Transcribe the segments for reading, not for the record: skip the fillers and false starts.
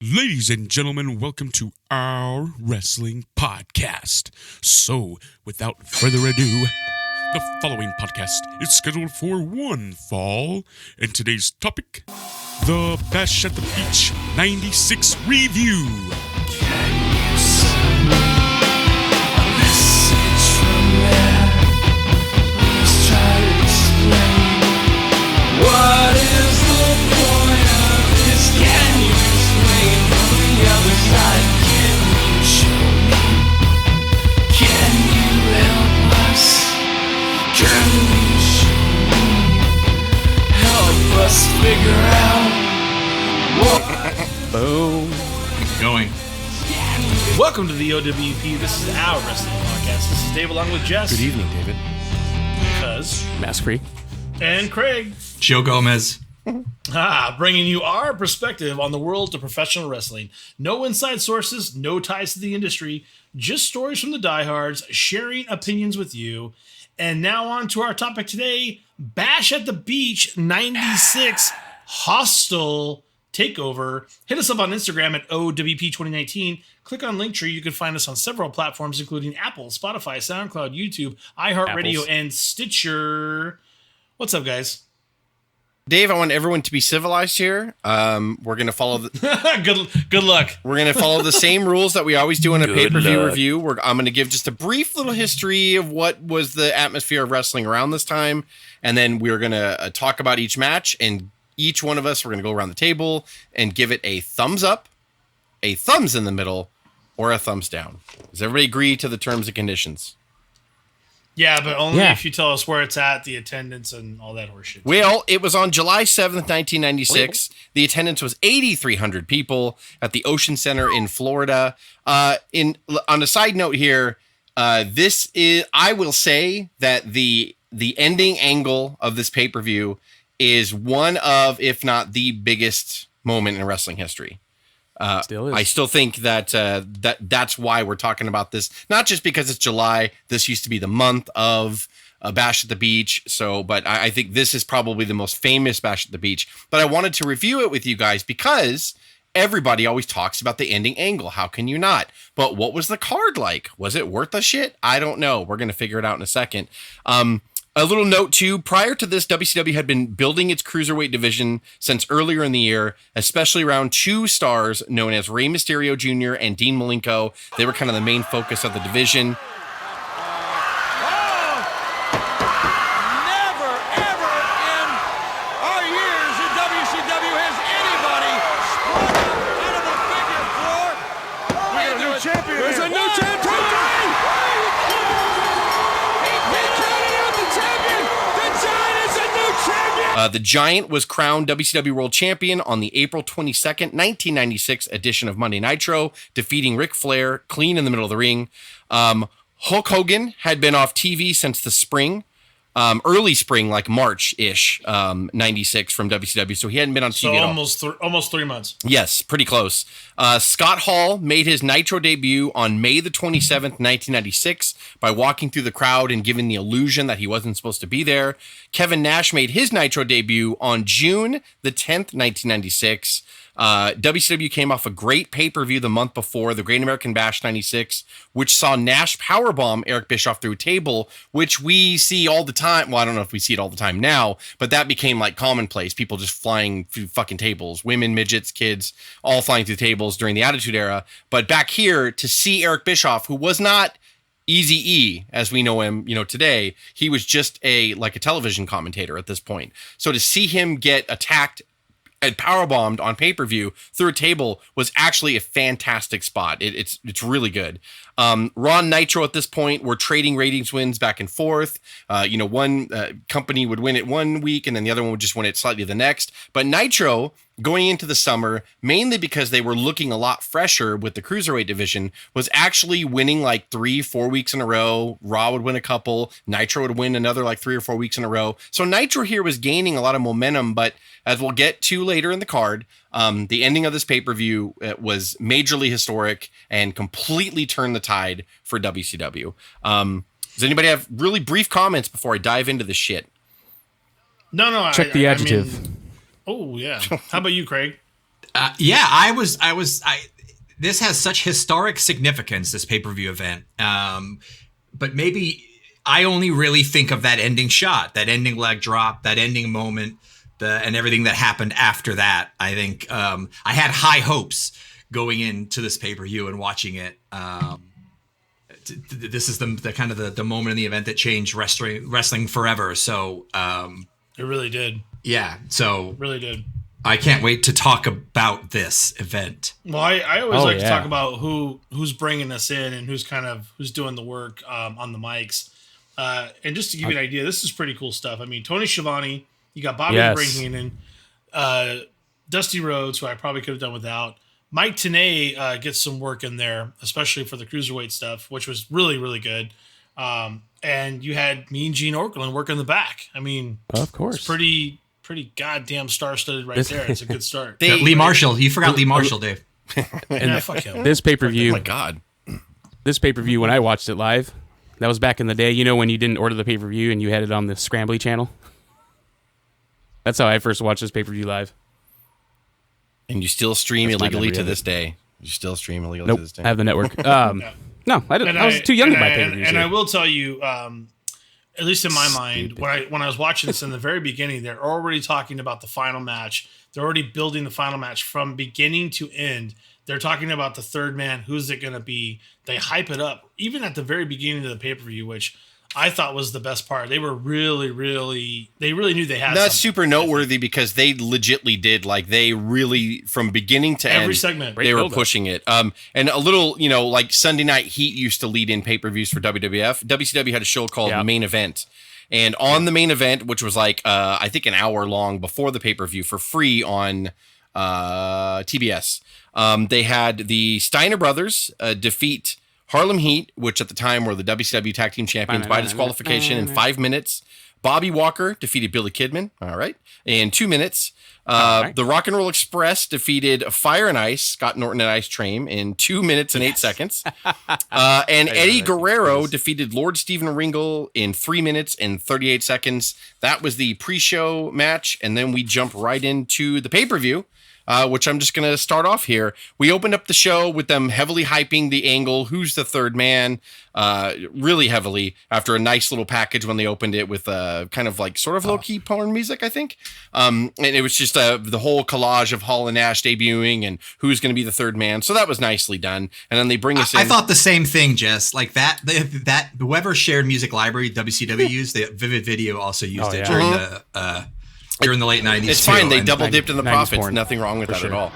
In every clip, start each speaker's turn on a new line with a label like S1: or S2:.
S1: Ladies and gentlemen, welcome to our wrestling podcast. So, without further ado, the following podcast is scheduled for one fall, and today's topic, the Bash at the Beach 96 review.
S2: Can you send a message from there? Please try to explain. What is the point of this? Can you explain from the other side? Can you show me? Can you help us? Can you show me? Help us figure out what...
S3: Boom.
S4: Going.
S5: Welcome to the O.W.P. This is our wrestling podcast. This is Dave along with Jess.
S3: Good evening, David.
S5: Cuz.
S3: Mask free.
S5: And Craig.
S4: Joe Gomez.
S5: Bringing you our perspective on the world of professional wrestling. No inside sources, no ties to the industry, just stories from the diehards, sharing opinions with you. And now on to our topic today, Bash at the Beach 96 Hostile Takeover. Hit us up on Instagram at O.W.P 2019. Click on Linktree. You can find us on several platforms, including Apple, Spotify, SoundCloud, YouTube, iHeartRadio, and Stitcher. What's up, guys?
S3: Dave, I want everyone to be civilized here. We're going to follow the
S5: good luck.
S3: We're going to follow the same rules that we always do in a
S1: Good
S3: pay-per-view
S1: luck.
S3: review. I'm going to give just a brief little history of what was the atmosphere of wrestling around this time, and then we're going to talk about each match, and each one of us, we're going to go around the table and give it a thumbs up, a thumbs in the middle, or a thumbs down. Does everybody agree to the terms and conditions?
S5: Yeah, but only if you tell us where it's at, the attendance, and all that horseshit.
S3: Well, it was on July 7th, 1996. The attendance was 8,300 people at the Ocean Center in Florida. On a side note here, I will say that the ending angle of this pay-per-view is one of, if not the biggest moment in wrestling history.
S6: Still is.
S3: I still think that that's why we're talking about this. Not just because it's July. This used to be the month of Bash at the Beach. But I think this is probably the most famous Bash at the Beach. But I wanted to review it with you guys because everybody always talks about the ending angle. How can you not? But what was the card like? Was it worth a shit? I don't know. We're going to figure it out in a second. A little note, too, prior to this, WCW had been building its cruiserweight division since earlier in the year, especially around two stars known as Rey Mysterio Jr. and Dean Malenko. They were kind of the main focus of the division.
S2: Never, ever in our years in WCW has anybody sprung out of the figure floor. We got a new champion. There's a new champion.
S3: The Giant was crowned WCW World Champion on the April 22nd, 1996 edition of Monday Nitro, defeating Ric Flair clean in the middle of the ring. Hulk Hogan had been off TV since the spring, early spring, like March-ish, 96 from WCW, so he hadn't been on TV at all.
S5: Almost 3 months.
S3: Yes, pretty close. Scott Hall made his Nitro debut on May the 27th, 1996 by walking through the crowd and giving the illusion that he wasn't supposed to be there. Kevin Nash made his Nitro debut on June the 10th, 1996. WCW came off a great pay-per-view the month before, the Great American Bash 96, which saw Nash powerbomb Eric Bischoff through a table, which we see all the time. Well, I don't know if we see it all the time now, but that became like commonplace. People just flying through fucking tables, women, midgets, kids, all flying through tables during the Attitude Era. But back here, to see Eric Bischoff, who was not Eazy-E as we know him, today, he was just a television commentator at this point. So to see him get attacked and powerbombed on pay-per-view through a table was actually a fantastic spot. It's really good. Raw Nitro at this point were trading ratings wins back and forth. One company would win it one week and then the other one would just win it slightly the next. But Nitro, going into the summer, mainly because they were looking a lot fresher with the Cruiserweight division, was actually winning like 3-4 weeks in a row. Raw would win a couple. Nitro would win another like 3 or 4 weeks in a row. So Nitro here was gaining a lot of momentum, but as we'll get to later in the card, the ending of this pay-per-view was majorly historic and completely turned the tide for WCW. Does anybody have really brief comments before I dive into this shit?
S5: No.
S6: Check the adjective.
S5: Oh, yeah. How about you, Craig?
S4: Yeah, this has such historic significance, this pay-per-view event. But maybe I only really think of that ending shot, that ending leg drop, that ending moment, and everything that happened after that. I think I had high hopes going into this pay-per-view and watching it. This is the kind of the moment in the event that changed wrestling forever. So
S5: it really did.
S4: Yeah, so
S5: really did.
S4: I can't wait to talk about this event.
S5: Well, I always like to talk about who's bringing us in and who's doing the work on the mics. And just to give you an idea, this is pretty cool stuff. I mean, Tony Schiavone, you got Bobby the Brain Heenan, Dusty Rhodes, who I probably could have done without. Mike Tenay gets some work in there, especially for the cruiserweight stuff, which was really, really good. And you had Mean Gene Okerlund work in the back. I mean,
S6: of course,
S5: it's pretty goddamn star-studded right there. It's a good start.
S4: Lee Marshall. You forgot Lee Marshall, Dave.
S5: Fuck him.
S6: This pay-per-view.
S3: Oh my God.
S6: This pay-per-view, when I watched it live, that was back in the day, when you didn't order the pay-per-view and you had it on the Scrambly channel. That's how I first watched this pay-per-view live.
S3: And you still stream illegally to this day. You still stream illegally
S6: to
S3: this day.
S6: I have the network. No, I didn't. I was too young to buy pay-per-views.
S5: And I will tell you, at least in my mind, when I was watching this in the very beginning, they're already talking about the final match. They're already building the final match from beginning to end. They're talking about the third man. Who's it going to be? They hype it up, even at the very beginning of the pay-per-view, which I thought was the best part. They were really knew they had.
S3: That's super noteworthy because they legitly did, like, they really, from beginning to
S5: every
S3: end,
S5: segment,
S3: they were pushing it. And a little, like Sunday Night Heat used to lead in pay-per-views for WWF. WCW had a show called Main Event. And on the main event, which was like, I think an hour long before the pay-per-view for free on TBS, they had the Steiner brothers defeat Harlem Heat, which at the time were the WCW Tag Team Champions by disqualification in 5 minutes. Bobby Walker defeated Billy Kidman, in 2 minutes. The Rock and Roll Express defeated Fire and Ice, Scott Norton and Ice Train, in 2 minutes and 8 seconds. And Eddie Guerrero defeated Lord Steven Ringle in 3 minutes and 38 seconds. That was the pre-show match, and then we jump right into the pay-per-view. Which I'm just going to start off here. We opened up the show with them heavily hyping the angle, who's the third man, really heavily, after a nice little package when they opened it with kind of like sort of low-key porn music, I think. And it was just the whole collage of Hall and Nash debuting and who's going to be the third man. So that was nicely done. And then they bring us in.
S4: I thought the same thing, Jess. Like that whoever shared music library WCW used, the Vivid Video also used it during the late 90s.
S3: It's fine. They double dipped in the profits. Nothing wrong with that at all.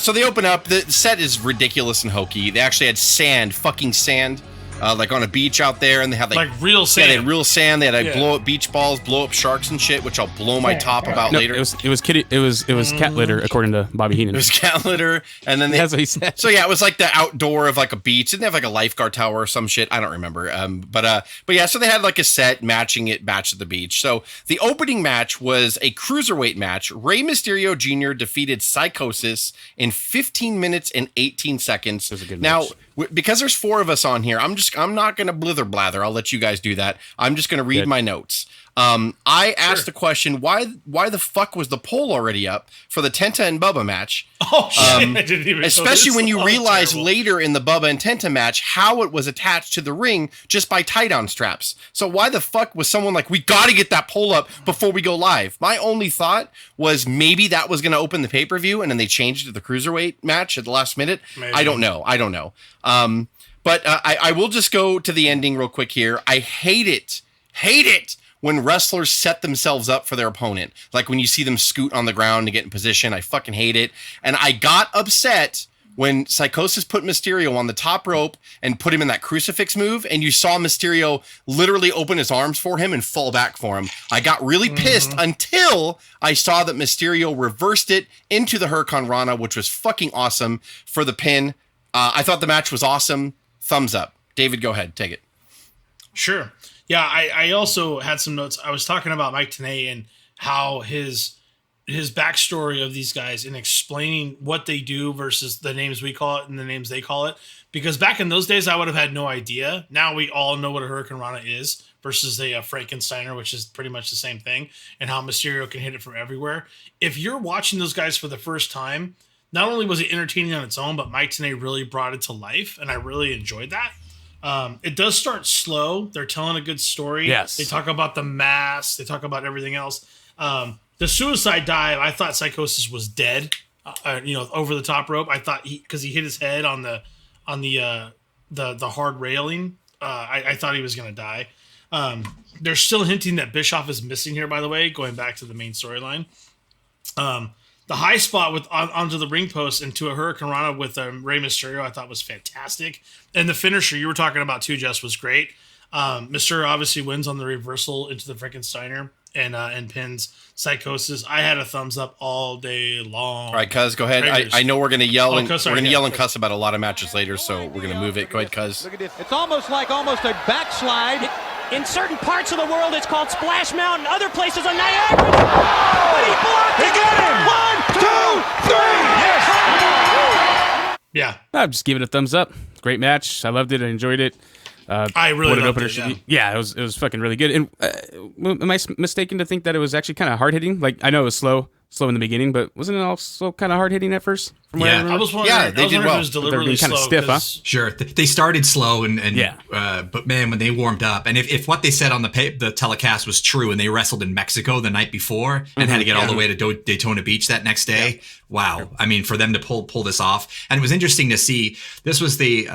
S3: So they open up. The set is ridiculous and hokey. They actually had fucking sand, like on a beach out there, and they had like
S5: real sand.
S3: Yeah, they had real sand. They had blow up beach balls, blow up sharks and shit, which I'll blow my top about later.
S6: It was cat litter, according to Bobby Heenan.
S3: It was cat litter, and then
S6: that's what he said.
S3: So yeah, it was like the outdoor of like a beach. Didn't they have like a lifeguard tower or some shit? I don't remember. But yeah, so they had like a set matching it, match at the beach. So the opening match was a cruiserweight match. Rey Mysterio Jr. defeated Psychosis in 15 minutes and 18 seconds.
S6: It was a good
S3: now.
S6: match.
S3: Because there's 4 of us on here, I'm not going to blither blather. I'll let you guys do that. I'm just going to read my notes. I asked the question, why the fuck was the poll already up for the Tenta and Bubba match?
S5: Oh, shit. I didn't even
S3: especially when you realize later in the Bubba and Tenta match how it was attached to the ring just by tie-down straps. So why the fuck was someone like, we got to get that poll up before we go live? My only thought was maybe that was going to open the pay-per-view and then they changed it to the cruiserweight match at the last minute. Maybe. I don't know. But I will just go to the ending real quick here. I hate it when wrestlers set themselves up for their opponent. Like when you see them scoot on the ground to get in position, I fucking hate it. And I got upset when Psychosis put Mysterio on the top rope and put him in that crucifix move, and you saw Mysterio literally open his arms for him and fall back for him. I got really pissed until I saw that Mysterio reversed it into the Hurricane Rana, which was fucking awesome for the pin. I thought the match was awesome. Thumbs up. David, go ahead. Take it.
S5: Sure. Yeah, I also had some notes. I was talking about Mike Tenay and how his backstory of these guys and explaining what they do versus the names we call it and the names they call it. Because back in those days, I would have had no idea. Now we all know what a Hurricane Rana is versus a Frankensteiner, which is pretty much the same thing, and how Mysterio can hit it from everywhere. If you're watching those guys for the first time, not only was it entertaining on its own, but Mike Tenay really brought it to life, and I really enjoyed that. It does start slow. They're telling a good story.
S6: Yes.
S5: They talk about the mask. They talk about everything else. The suicide dive, I thought Psychosis was dead. Over the top rope. I thought because he hit his head on the hard railing. I thought he was going to die. They're still hinting that Bischoff is missing here, by the way, going back to the main storyline. The high spot onto the ring post into a Hurricane Rana with Rey Mysterio, I thought was fantastic. And the finisher you were talking about too, Jess, was great. Mysterio obviously wins on the reversal into the Frankensteiner and pins Psychosis. I had a thumbs up all day long.
S3: All right, Cuz, go ahead. I know we're gonna yell and cuss about a lot of matches later, so we're gonna move it. Go ahead, Cuz.
S2: It's almost a backslide.
S7: In certain parts of the world, it's called Splash Mountain. Other places on Niagara. But he blocked it.
S2: He got him. 1, 2, 3. Yes.
S5: Yeah.
S6: I'll just give it a thumbs up. Great match. I loved it. I enjoyed it.
S5: I really loved it.
S6: Yeah, it was fucking really good. And am I mistaken to think that it was actually kind of hard hitting? Like, I know it was slow in the beginning, but wasn't it also kind of hard hitting at first?
S5: I was wondering.
S3: They did well.
S5: It was deliberately
S6: kind of
S5: slow,
S6: stiff, huh?
S4: Sure, they started slow but man, when they warmed up, and if what they said on the telecast was true, and they wrestled in Mexico the night before and had to get all the way to Daytona Beach that next day, wow! I mean, for them to pull this off, and it was interesting to see. This was the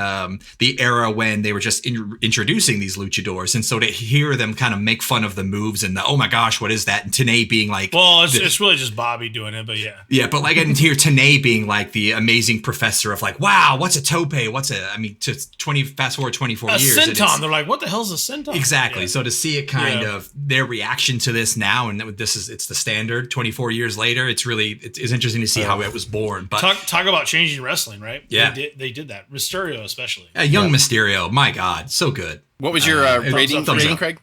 S4: era when they were just introducing these luchadors, and so to hear them kind of make fun of the moves and the oh my gosh, what is that? And Tenay being like,
S5: well, it's really just Bobby doing it, but yeah,
S4: but like, and to hear Tenay being like the amazing professor of like, wow, what's a tope? Fast forward 24 years.
S5: A senton. They're like, what the hell's a senton?
S4: Exactly. Yeah. So to see it kind of their reaction to this now, and it's the standard 24 years later, it's interesting to see how it was born. But
S5: talk about changing wrestling, right?
S4: Yeah.
S5: They did that. Mysterio, especially.
S4: Young Mysterio. My God. So good.
S3: What was your rating, Craig?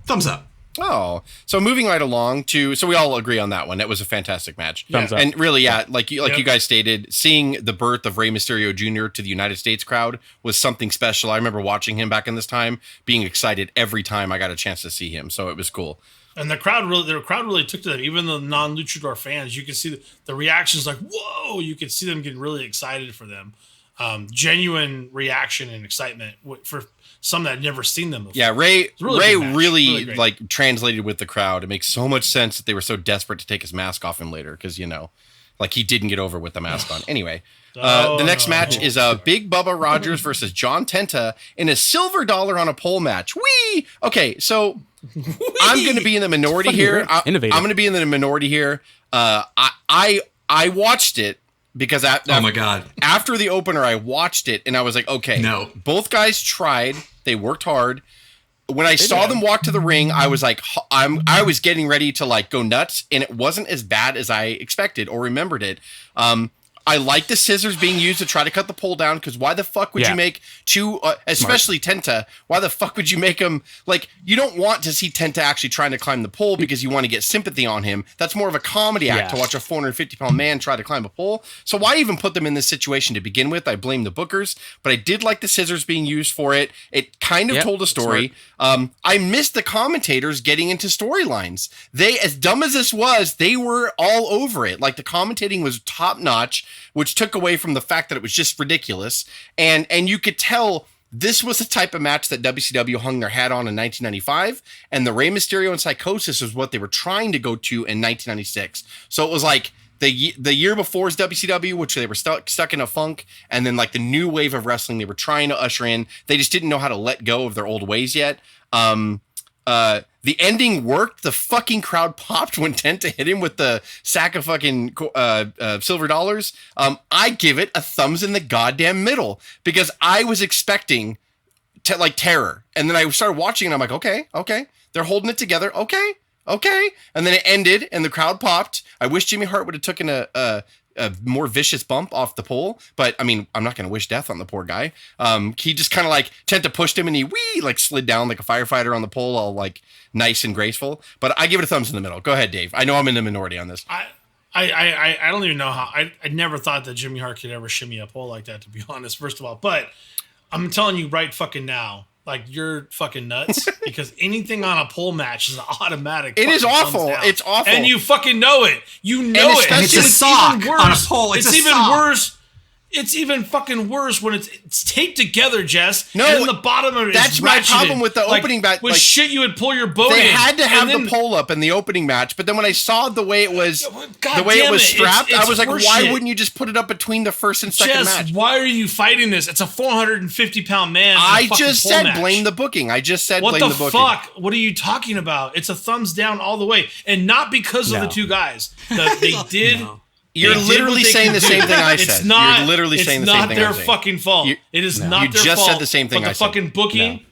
S4: Thumbs up.
S3: Oh, so moving right along so we all agree on that one. That was a fantastic match.
S6: Thumbs up.
S3: And really, like you guys stated, seeing the birth of Rey Mysterio Jr. to the United States crowd was something special. I remember watching him back in this time, being excited every time I got a chance to see him. So it was cool.
S5: And the crowd really took to them. Even the non-luchador fans, you could see the reactions like, whoa, you could see them getting really excited for them. Genuine reaction and excitement for some that had never seen them before.
S3: Yeah, Ray really
S5: great.
S3: Translated with the crowd. It makes so much sense that they were so desperate to take his mask off him later because, he didn't get over with the mask on. Anyway, the next match is Big Bubba Rogers versus John Tenta in a silver dollar on a pole match. Whee! Okay, so I'm going to be in the minority here. I'm going to be in the minority here. I watched it. Because
S4: oh my God!
S3: After the opener, I watched it and I was like, okay,
S4: no.
S3: Both guys tried. They worked hard. When I saw them walk to the ring, I was like, I was getting ready to go nuts, and it wasn't as bad as I expected or remembered it. I like the scissors being used to try to cut the pole down, because why the fuck would you make two, especially Tenta, why the fuck would you make him, you don't want to see Tenta actually trying to climb the pole because you want to get sympathy on him. That's more of a comedy act to watch a 450-pound man try to climb a pole. So why even put them in this situation to begin with? I blame the bookers, but I did like the scissors being used for it. It kind of told a story. I missed the commentators getting into storylines. They, as dumb as this was, they were all over it. The commentating was top notch, which took away from the fact that it was just ridiculous. And you could tell this was the type of match that WCW hung their hat on in 1995, and the Rey Mysterio and Psychosis was what they were trying to go to in 1996. So it was like the year before's WCW, which they were stuck in a funk, and then the new wave of wrestling they were trying to usher in. They just didn't know how to let go of their old ways yet. The ending worked. The fucking crowd popped when Tenta hit him with the sack of fucking silver dollars. I give it a thumbs in the goddamn middle, because I was expecting terror, and then I started watching and I'm like, okay, they're holding it together. Okay, and then it ended and the crowd popped. I wish Jimmy Hart would have taken a more vicious bump off the pole, but I mean, I'm not going to wish death on the poor guy. He just kind of Tenta pushed him and he slid down like a firefighter on the pole, all nice and graceful. But I give it a thumbs in the middle. Go ahead, Dave. I know I'm in the minority on this.
S5: I don't even know how. I never thought that Jimmy Hart could ever shimmy a pole like that, to be honest, first of all. But I'm telling you right fucking now, like you're fucking nuts because anything on a pole match is automatic.
S3: It is awful. It's awful.
S5: And you fucking know it. You know it.
S4: And it's a sock on a pole.
S5: It's even worse. It's even fucking worse when it's taped together, Jess.
S3: No,
S5: and in the bottom of it,
S3: that's my problem with the opening match.
S5: With shit, you would pull your boat in.
S3: They had to have the pole up in the opening match, but then when I saw the way it was, strapped, I was like, why wouldn't you just put it up between the first and second match?
S5: Why are you fighting this? It's a 450-pound man.
S3: I just said blame the booking. I just said blame the booking.
S5: What the fuck? What are you talking about? It's a thumbs down all the way, and not because of the two guys. They did. No.
S3: You're literally saying the same thing I said. You're literally saying the same thing.
S5: It's not their fucking fault. It is not their fault.
S3: You just said the same thing I said.
S5: But the fucking booking,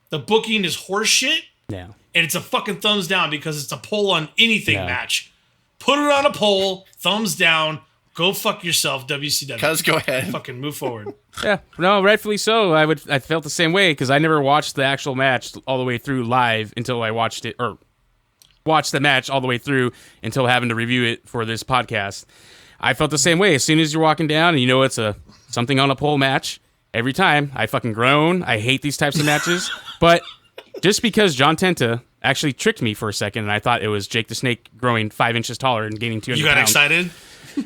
S5: the booking is horseshit.
S6: Yeah.
S5: And it's a fucking thumbs down because it's a poll on anything match. Put it on a poll, thumbs down, go fuck yourself, WCW.
S3: Cuz, go ahead.
S5: Fucking move forward.
S6: Yeah, no, rightfully so. I felt the same way because I never watched the actual match all the way through live until I watched the match all the way through until having to review it for this podcast. I felt the same way. As soon as you're walking down and you know it's a something on a pole match, every time I fucking groan. I hate these types of matches. But just because John Tenta actually tricked me for a second and I thought it was Jake the Snake growing 5 inches taller and gaining 200 pounds.
S5: You got excited?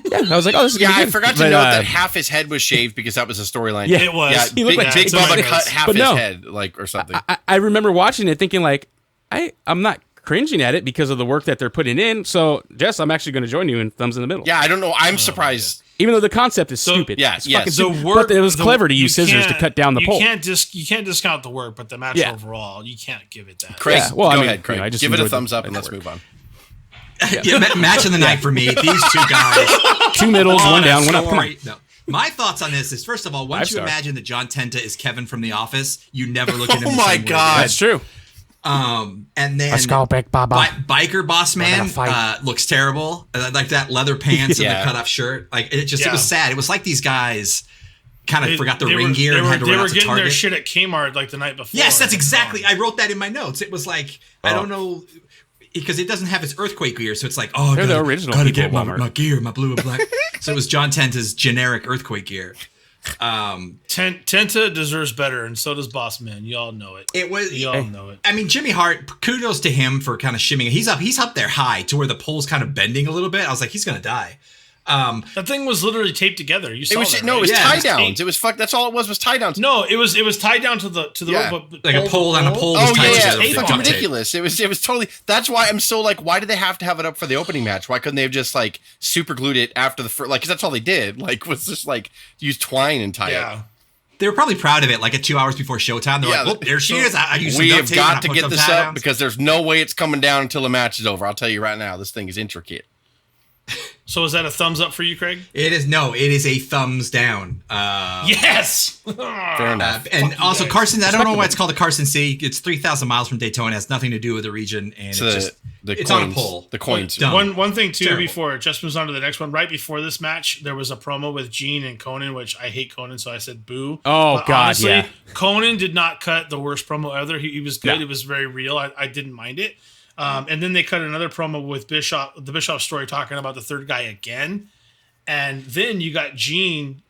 S6: Yeah, I was like, oh, this is good.
S3: I forgot to note that half his head was shaved because that was a storyline.
S5: Yeah, it was.
S3: Yeah, Big Bubba cut half his head, or something.
S6: I remember watching it thinking, like, I'm not cringing at it because of the work that they're putting in. So, Jess, I'm actually going to join you in thumbs in the middle.
S3: Yeah, I don't know. I'm surprised.
S6: Even though the concept is stupid.
S3: Yeah, yes.
S6: But it was clever to use scissors to cut down the pole.
S5: You can't discount the work, but the match overall, you can't give it that.
S3: Craig, go ahead, Craig. Give it a thumbs up and let's move on.
S4: Match of the night for me. These two guys.
S6: 2 middles, 1 down, 1 up. Come on.
S4: No. My thoughts on this is, first of all, once you imagine that John Tenta is Kevin from The Office, you never look at him the same way.
S3: Oh my God.
S6: That's true.
S4: And then
S6: Let's go, Big Baba.
S4: Biker Boss Man looks terrible. Like that leather pants and the cut off shirt. Like it was sad. It was like these guys kind of forgot the ring gear and had to run out to Target.
S5: They were getting their shit at Kmart like the night before.
S4: Yes, that's exactly. I wrote that in my notes. It was like I don't know because it doesn't have its earthquake gear, so it's like
S6: they're the original.
S4: Gotta get my gear, my blue and black. So it was John Tenta's generic earthquake gear.
S5: Tenta deserves better, and so does Boss Man. You all know it. You all know it.
S4: I mean, Jimmy Hart. Kudos to him for kind of shimmying. He's up there high to where the pole's kind of bending a little bit. I was like, he's gonna die.
S5: That thing was literally taped together. You saw that?
S3: No, it was tie downs. It was That's all it was tie downs.
S5: No, it was tied down to the rope,
S4: like a pole on a pole.
S3: Oh yeah, it was fucking ridiculous. It was totally. That's why I'm so like, why did they have to have it up for the opening match? Why couldn't they have just like super glued it after the first? Like, because that's all they did. Like, was just like use twine and tie it.
S4: They were probably proud of it. Like at 2 hours before showtime, they're like, "Look, there she is." I used
S3: we have got to get this up because there's no way it's coming down until the match is over. I'll tell you right now, this thing is intricate.
S5: So is that a thumbs up for you, Craig?
S4: It is. No, it is a thumbs down.
S5: Yes.
S3: Fair enough.
S4: And also Carson, I don't know why it's called the Carson City. It's 3,000 miles from Daytona. It has nothing to do with the region, and it's on a pole.
S3: The coins.
S5: One thing too, before Jess moves on to the next one. Right before this match, there was a promo with Gene and Conan, which I hate Conan, so I said boo.
S6: Oh but God, honestly,
S5: Conan did not cut the worst promo ever. He was good. Yeah. It was very real. I didn't mind it. And then they cut another promo with the Bischoff story talking about the third guy again. And then you got Gene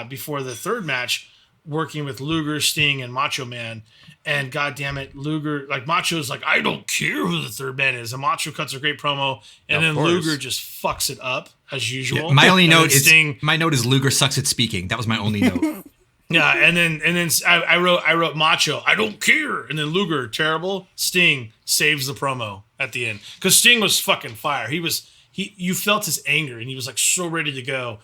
S5: before the third match working with Luger, Sting, and Macho Man. And goddamn it, Luger, like Macho's like, I don't care who the third man is. And Macho cuts a great promo. And then Luger just fucks it up as usual.
S4: Yeah, my only note is Luger sucks at speaking. That was my only note.
S5: Yeah, and then I wrote Macho, I don't care, and then Luger, terrible. Sting saves the promo at the end because Sting was fucking fire. You felt his anger, and he was like so ready to go.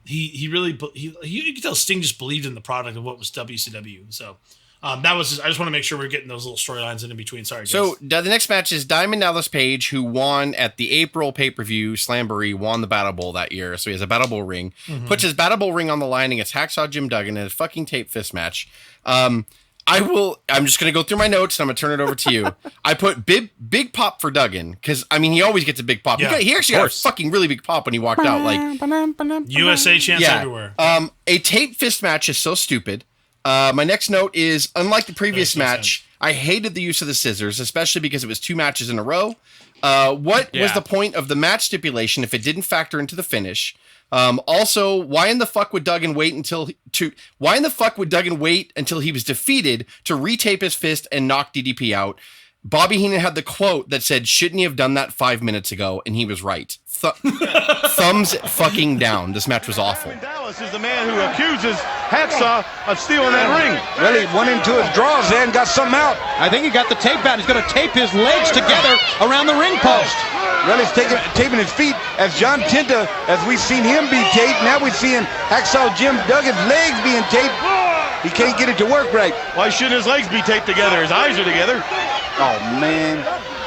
S5: You could tell Sting just believed in the product of what was WCW. So that was just, I just want to make sure we're getting those little storylines in between. Sorry, guys.
S3: So the next match is Diamond Dallas Page, who won at the April pay-per-view. Slamboree won the Battle Bowl that year, so he has a Battle Bowl ring. Puts his Battle Bowl ring on the line against Hacksaw Jim Duggan in a fucking tape fist match. I'm just going to go through my notes and I'm going to turn it over to you. I put big pop for Duggan because, I mean, he always gets a big pop. Yeah, he actually got a fucking really big pop when he walked out. Like
S5: USA champs everywhere.
S3: A tape fist match is so stupid. My next note is, unlike the previous match, I hated the use of the scissors, especially because it was 2 matches in a row. What was the point of the match stipulation if it didn't factor into the finish? Also, why in the fuck would Duggan wait until he was defeated to retape his fist and knock DDP out? Bobby Heenan had the quote that said, "Shouldn't he have done that 5 minutes ago?" And he was right. Thumbs fucking down. This match was awful.
S2: Dallas is the man who accuses Hacksaw of stealing that ring.
S8: Really went into his drawers there and got something out.
S9: I think he got the tape out. He's going to tape his legs together around the ring post.
S8: Really taping his feet as John Tenta, as we've seen him be taped. Now we're seeing Hacksaw Jim Duggan's legs being taped. He can't get it to work right.
S2: Why shouldn't his legs be taped together? His eyes are together.
S8: Oh, man.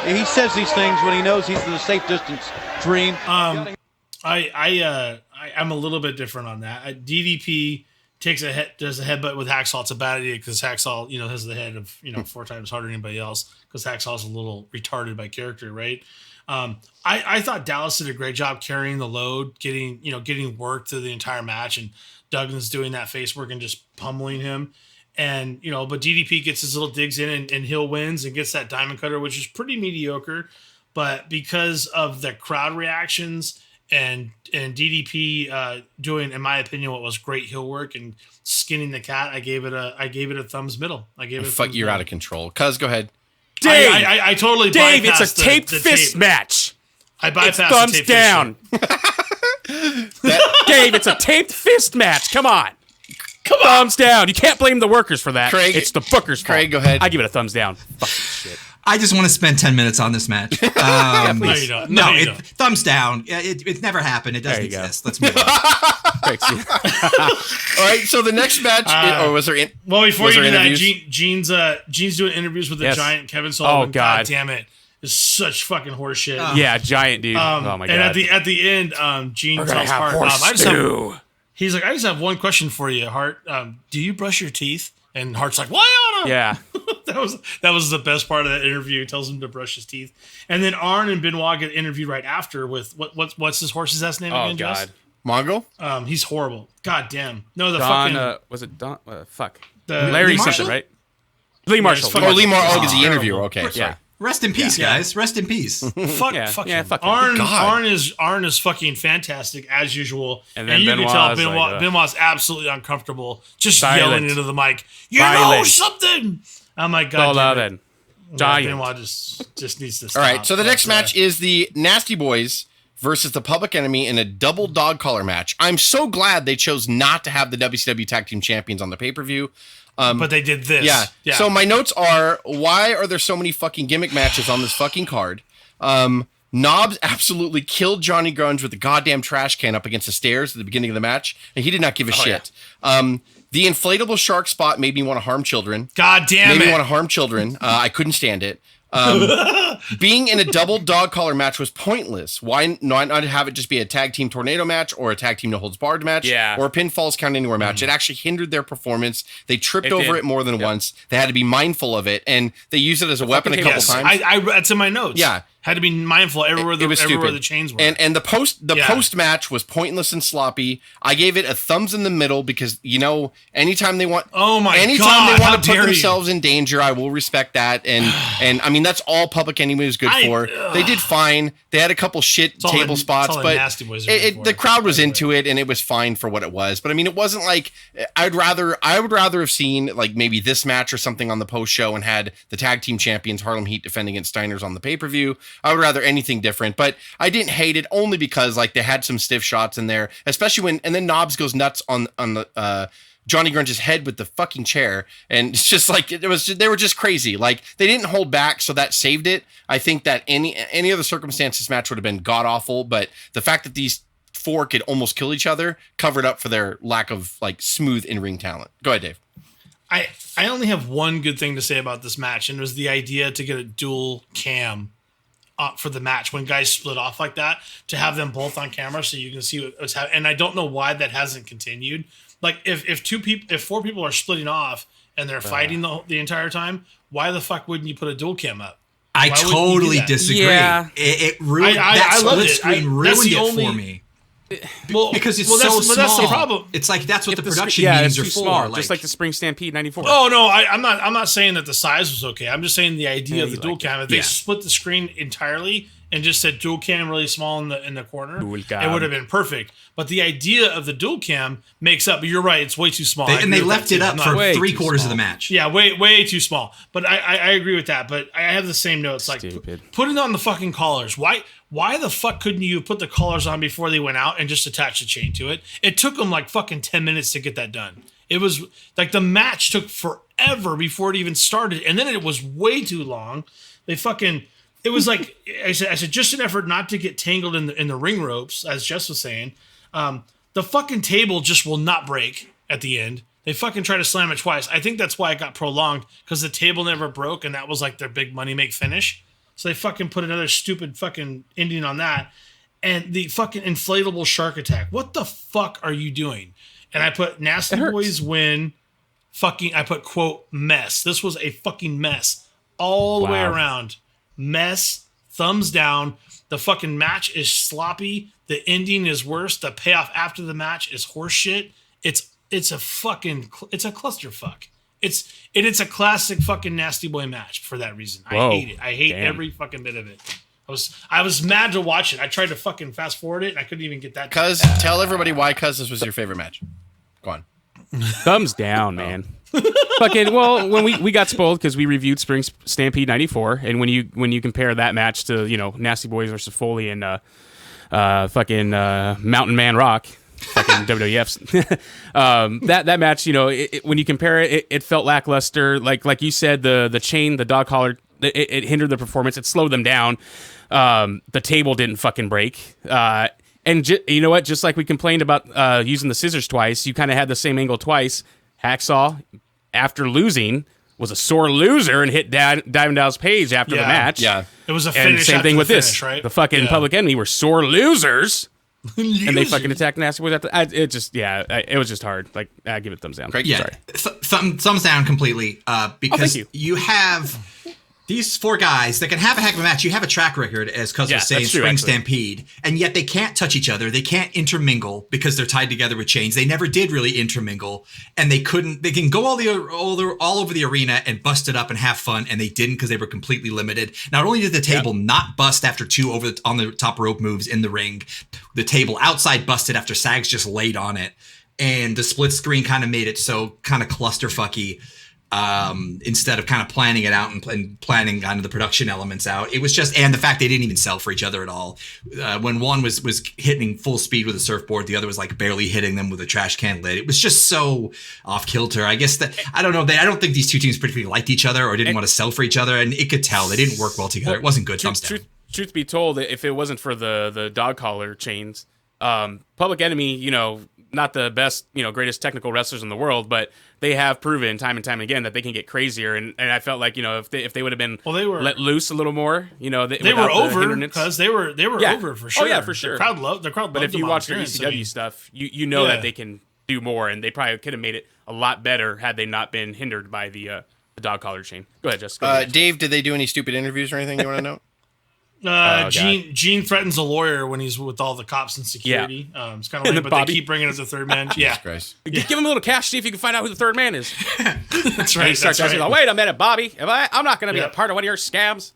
S9: He says these things when he knows he's in a safe distance. Dream.
S5: I'm a little bit different on that. DDP does a headbutt with Hacksaw. It's a bad idea because Hacksaw, has the head of 4 times harder than anybody else because Hacksaw's a little retarded by character, right? I thought Dallas did a great job carrying the load, getting work through the entire match, and Duggan's doing that face work and just pummeling him. And, but DDP gets his little digs in and Hill wins and gets that diamond cutter, which is pretty mediocre. But because of the crowd reactions and DDP doing, in my opinion, what was great heel work and skinning the cat, I gave it a thumbs middle.
S3: Fuck, you're out of control. Cuz, go ahead.
S6: Dave,
S5: I totally
S6: Dave, it's
S5: bypassed
S6: a taped
S5: the
S6: fist
S5: tape.
S6: match.
S5: I bypassed
S6: It's
S5: the
S6: thumbs
S5: taped
S6: down. Dave, it's a taped fist match. Come on. Thumbs down. You can't blame the workers for that.
S3: Craig,
S6: it's the booker's fault.
S3: Craig, go ahead.
S6: I give it a thumbs down. Fucking shit.
S4: I just want to spend 10 minutes on this match.
S5: No, you don't. No, you don't.
S4: Thumbs down. It never happened. It doesn't
S6: There you go.
S4: exist. Let's move on.
S3: All right, so the next match, or was there?
S5: Well, before
S3: was
S5: you
S3: there
S5: do that,
S3: interviews?
S5: Gene's doing interviews with the
S6: Yes.
S5: giant Kevin Sullivan.
S6: Oh, God.
S5: Damn it. It's such fucking horseshit.
S6: Yeah, giant dude. Oh my god.
S5: And at the end, Gene
S6: We're gonna
S5: tells
S6: have
S5: Hart,
S6: horse
S5: he's like, I just have one question for you, Hart. Do you brush your teeth? And Hart's like, why on him?
S6: Yeah.
S5: that was the best part of that interview. He tells him to brush his teeth. And then Arn and Benoit get interviewed right after with what's his horse's ass name again,
S6: God.
S5: Jess?
S3: Mongo?
S5: He's horrible. God damn. No, the
S6: Don,
S5: fucking
S6: was it Don? Fuck.
S5: the
S6: Larry
S4: Lee
S6: something,
S4: Marshall?
S6: right? Lee Marshall.
S5: fucking-
S3: Oh, Lee Marshall. Oh, is the
S5: terrible.
S3: interviewer. Okay, sorry.
S6: Yeah.
S4: Rest in peace, guys. Rest in peace.
S5: Fuck
S6: Yeah,
S5: him.
S6: fuck him.
S5: Arn,
S3: God.
S5: Arn is fucking fantastic as usual.
S6: And then
S5: you can
S6: Benoit's
S5: tell
S6: like,
S5: Benoit's absolutely uncomfortable, just
S6: Silent.
S5: yelling into the mic. You know
S6: Violent.
S5: something? I'm like,
S6: So
S5: God damn
S6: loud
S5: it.
S6: then.
S5: Yeah,
S6: Giant.
S5: Benoit just needs to
S3: All
S5: stop.
S3: right, so the next
S5: But,
S3: match is the Nasty Boys versus the Public Enemy in a double dog collar match. I'm so glad they chose not to have the WCW Tag Team Champions on the pay-per-view.
S5: but they did this.
S3: Yeah. So my notes are, why are there so many fucking gimmick matches on this fucking card? Knobs absolutely killed Johnny Grunge with the goddamn trash can up against the stairs at the beginning of the match, and he did not give a shit. The inflatable shark spot made me want to harm children.
S5: God damn
S3: Made me
S5: it.
S3: want to harm children. I couldn't stand it. Being in a double dog collar match was pointless. Why not have it just be a tag team tornado match or a tag team no holds barred match or a pinfalls count anywhere match? It actually hindered their performance. They tripped over it more than once. They had to be mindful of it, and they used it as a weapon a couple
S5: Yes,
S3: times.
S5: it's in my notes.
S3: Yeah.
S5: Had to be mindful everywhere
S3: It was
S5: everywhere
S3: stupid.
S5: the chains were.
S3: And the post match was pointless and sloppy. I gave it a thumbs in the middle because anytime they want anytime
S5: God,
S3: they
S5: how
S3: want to put
S5: dare you.
S3: themselves in danger, I will respect that. And I mean that's all Public Enemy was good for. They did fine. They had a couple shit
S5: all
S3: table
S5: the-
S3: spots,
S5: it's all the
S3: but
S5: Nasty Boys are good for,
S3: the crowd was
S5: by the
S3: into it and it was fine for what it was. But I mean it wasn't like I would rather have seen like maybe this match or something on the post show and had the tag team champions Harlem Heat defend against Steiners on the pay-per-view. I would rather anything different, but I didn't hate it only because like they had some stiff shots in there, especially and then Knobs goes nuts on the Johnny Grunge's head with the fucking chair, and it's just like they were just crazy. Like they didn't hold back, so that saved it. I think that any other circumstance this match would have been god awful, but the fact that these four could almost kill each other covered up for their lack of like smooth in-ring talent. Go ahead, Dave.
S5: I only have one good thing to say about this match, and it was the idea to get a dual cam for the match when guys split off like that, to have them both on camera so you can see what's happening. And I don't know why that hasn't continued. Like if four people are splitting off and they're fighting the entire time, why the fuck wouldn't you put a dual cam up?
S4: I
S5: Why wouldn't you do
S4: totally
S5: that?
S4: disagree.
S6: Yeah.
S4: It ruined
S5: I
S4: that
S5: loved
S4: split
S5: it.
S4: screen
S5: That's
S4: ruined
S5: the
S4: it
S5: only-
S4: for me.
S5: Well,
S4: Because it's
S5: well,
S4: so
S5: that's,
S4: small.
S5: But that's the problem.
S4: It's like that's what the
S6: If
S4: production
S6: it's
S4: meetings
S6: too
S4: are for.
S6: small, just like the Spring Stampede '94.
S5: Oh no, I'm not saying that the size was okay. I'm just saying the idea of the dual
S6: liked it.
S5: cam. If they split the screen entirely and just said dual cam really small in the corner,
S6: Dual
S5: it
S6: cam.
S5: would have been perfect. But the idea of the dual cam makes up. You're right; it's way too small.
S4: They left it up for
S6: Way
S4: 3/4
S6: too
S4: of the match.
S5: Yeah, way too small. But I agree with that. But I have the same notes. Like
S6: Stupid.
S5: put it on the fucking collars. Why the fuck couldn't you put the collars on before they went out and just attach the chain to it? It took them like fucking 10 minutes to get that done. It was like the match took forever before it even started, and then it was way too long. It was like I said, just an effort not to get tangled in the ring ropes, as Jess was saying. The fucking table just will not break at the end. They fucking try to slam it twice. I think that's why it got prolonged, because the table never broke, and that was like their big money make finish. So they fucking put another stupid fucking ending on that. And the fucking inflatable shark attack. What the fuck are you doing? And I put Nasty Boys win. I put quote mess. This was a fucking mess all the way around. Mess. Thumbs down. The fucking match is sloppy. The ending is worse. The payoff after the match is horseshit. It's a clusterfuck. It's a classic fucking Nasty Boy match for that reason. I hate it. I hate every fucking bit of it. I was mad to watch it. I tried to fucking fast forward it, and I couldn't even get that.
S3: Tell everybody why this was your favorite match. Go on.
S6: Thumbs down, man. Fucking when we got spoiled because we reviewed Spring Stampede '94, and when you compare that match to Nasty Boys versus Foley and fucking Mountain Man Rock, fucking WWF's that match, when you compare it, it felt lackluster. Like you said, the chain, the dog collar, it hindered the performance. It slowed them down. The table didn't fucking break. And you know what? Just like we complained about using the scissors twice, you kind of had the same angle twice. Hacksaw, after losing, was a sore loser and hit Diamond Dallas Page after the match.
S5: Yeah, it was a finish.
S6: And same thing with this.
S5: Right?
S6: The fucking Public Enemy were sore losers. And they fucking attacked Nasty Boys after. It was just hard. Like, I give it thumbs down.
S3: Great.
S4: Yeah, thumbs down completely. Because you have these four guys that can have a heck of a match. You have a track record, as Cuz was saying, Spring Stampede, and yet they can't touch each other. They can't intermingle because they're tied together with chains. They never did really intermingle, and they couldn't. They can go all over the arena and bust it up and have fun, and they didn't because they were completely limited. Not only did the table not bust after two on the top rope moves in the ring, the table outside busted after Sags just laid on it, and the split screen kind of made it so kind of clusterfucky. Instead of kind of planning it out and planning kind of the production elements out, it was just, and the fact they didn't even sell for each other at all. When one was hitting full speed with a surfboard, the other was like barely hitting them with a trash can lid. It was just so off kilter. I guess that, I don't know. I don't think these two teams particularly liked each other or didn't want to sell for each other. And it could tell they didn't work well together. It wasn't good.
S6: Truth be told, if it wasn't for the dog collar chains, Public Enemy, not the best, greatest technical wrestlers in the world, but they have proven time and time again that they can get crazier. And I felt like, if they would have been let loose a little more, they
S5: were over because they were over for sure.
S6: Oh yeah, for sure.
S5: The crowd.
S6: But if you watch the ECW stuff, you know that they can do more, and they probably could have made it a lot better had they not been hindered by the dog collar chain. Go ahead, Jessica.
S3: Dave, did they do any stupid interviews or anything you want to know?
S5: Gene threatens a lawyer when he's with all the cops and security. It's kind of lame, but they keep bringing up the third man. Yeah,
S6: give him a little cash, see if you can find out who the third man is.
S5: That's right.
S6: He starts asking, wait a minute, Bobby, I'm not going to be a part of one of your scams.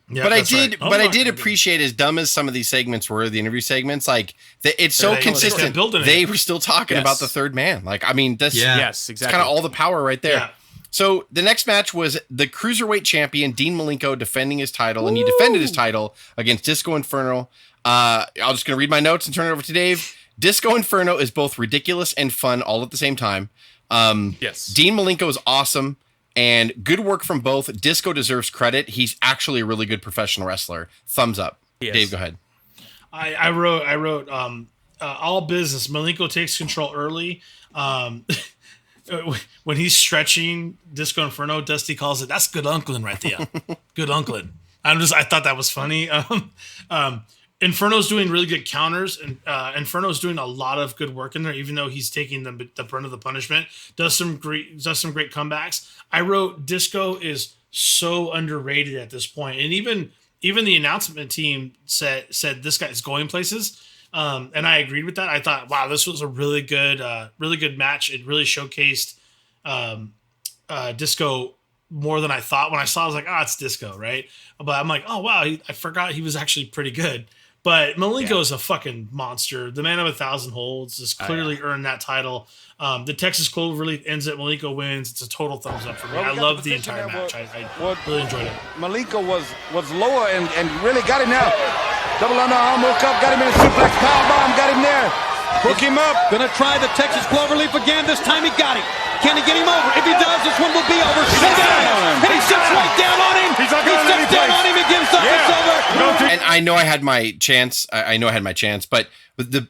S3: Yeah, but I did appreciate, as dumb as some of these segments were, the interview segments, like it's so consistent. They were still talking about the third man. Like, I mean,
S6: yes, exactly.
S3: Kind of all the power right there.
S5: Yeah.
S3: So the next match was the Cruiserweight champion, Dean Malenko, defending his title, and he defended his title against Disco Inferno. I'm just going to read my notes and turn it over to Dave. Disco Inferno is both ridiculous and fun all at the same time.
S6: Yes.
S3: Dean Malenko is awesome, and good work from both. Disco deserves credit. He's actually a really good professional wrestler. Thumbs up. Yes. Dave, go ahead.
S5: I wrote all business. Malenko takes control early. When he's stretching Disco Inferno, Dusty calls it, that's good uncling right there. Good uncling. I thought that was funny. Inferno's doing really good counters, and Inferno's doing a lot of good work in there, even though he's taking the brunt of the punishment. Does some great comebacks. I wrote Disco is so underrated at this point, and even the announcement team said this guy is going places. And I agreed with that. I thought, wow, this was a really good match. It really showcased Disco more than I thought. When I saw it, I was like, it's Disco, right? But I'm like, oh, wow, I forgot he was actually pretty good. But Malenko is a fucking monster. The man of 1,000 holds has clearly earned that title. The Texas Cloverleaf ends it. Malenko wins. It's a total thumbs up for me. I love the entire match. I really enjoyed it.
S8: Malenko was lower and really got him now. Double underarm hook up, got him in a suplex powerbomb, got him there. Hook him up.
S9: Gonna try the Texas Cloverleaf again. This time he got him. Can he get him over? If he does, this one will be over. And he sits right down on him. He sits down on him and gives up. It's over.
S3: And I know I had my chance. But to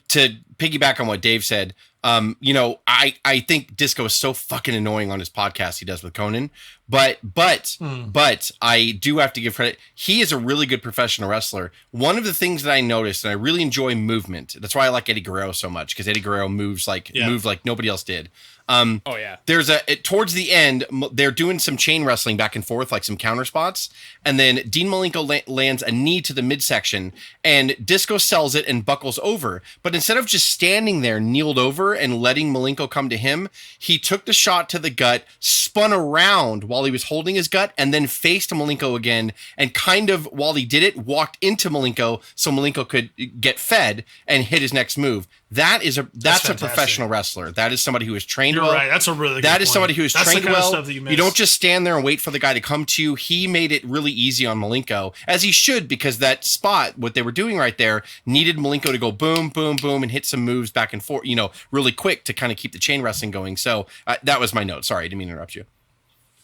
S3: piggyback on what Dave said, I think Disco is so fucking annoying on his podcast he does with Conan. But I do have to give credit. He is a really good professional wrestler. One of the things that I noticed, and I really enjoy movement. That's why I like Eddie Guerrero so much, because Eddie Guerrero moved like nobody else did. There's towards the end, they're doing some chain wrestling back and forth, like some counter spots, and then Dean Malenko lands a knee to the midsection, and Disco sells it and buckles over. But instead of just standing there, kneeled over and letting Malenko come to him, he took the shot to the gut, spun around while he was holding his gut, and then faced Malenko again, and kind of while he did it, walked into Malenko so Malenko could get fed and hit his next move. That's a professional wrestler. That is somebody who is trained well.
S5: Right. That's a really good
S3: That is
S5: point.
S3: somebody who is
S5: That's
S3: trained
S5: the kind
S3: well.
S5: of stuff that you
S3: don't just stand there and wait for the guy to come to you. He made it really easy on Malenko, as he should, because that spot, what they were doing right there, needed Malenko to go boom, boom, boom, and hit some moves back and forth, really quick to kind of keep the chain wrestling going. So that was my note. Sorry, I didn't mean to interrupt you.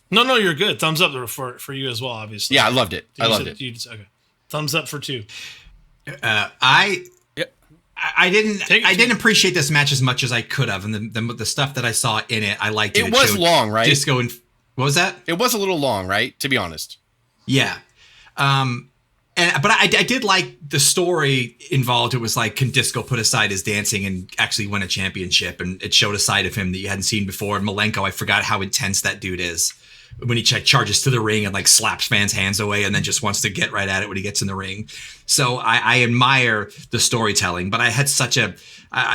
S5: No, you're good. Thumbs up for you as well, obviously.
S3: Yeah, I loved it.
S5: Okay. Thumbs up for 2.
S4: I didn't appreciate this match as much as I could have, and the stuff that I saw in it, I liked it.
S3: It was long, right?
S4: Disco and what was that?
S3: It was a little long, right? To be honest.
S4: Yeah. But I did like the story involved. It was like, can Disco put aside his dancing and actually win a championship? And it showed a side of him that you hadn't seen before. And Malenko, I forgot how intense that dude is when he charges to the ring and like slaps fans' hands away and then just wants to get right at it when he gets in the ring. So I admire the storytelling, but I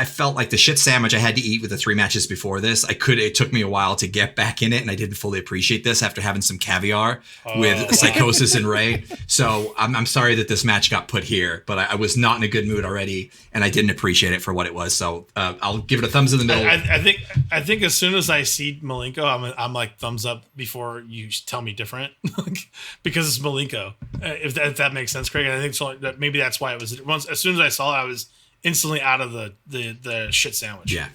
S4: felt like the shit sandwich I had to eat with the 3 matches before this. It took me a while to get back in it, and I didn't fully appreciate this after having some caviar with Psychosis and Ray. So I'm sorry that this match got put here, but I was not in a good mood already, and I didn't appreciate it for what it was. So I'll give it a thumbs in the middle.
S5: I think as soon as I see Malenko, I'm like thumbs up before you tell me different, because it's Malenko. If that makes sense, Craig. And I think that maybe that's why it was. As soon as I saw it, I was instantly out of the shit sandwich.
S4: Yeah,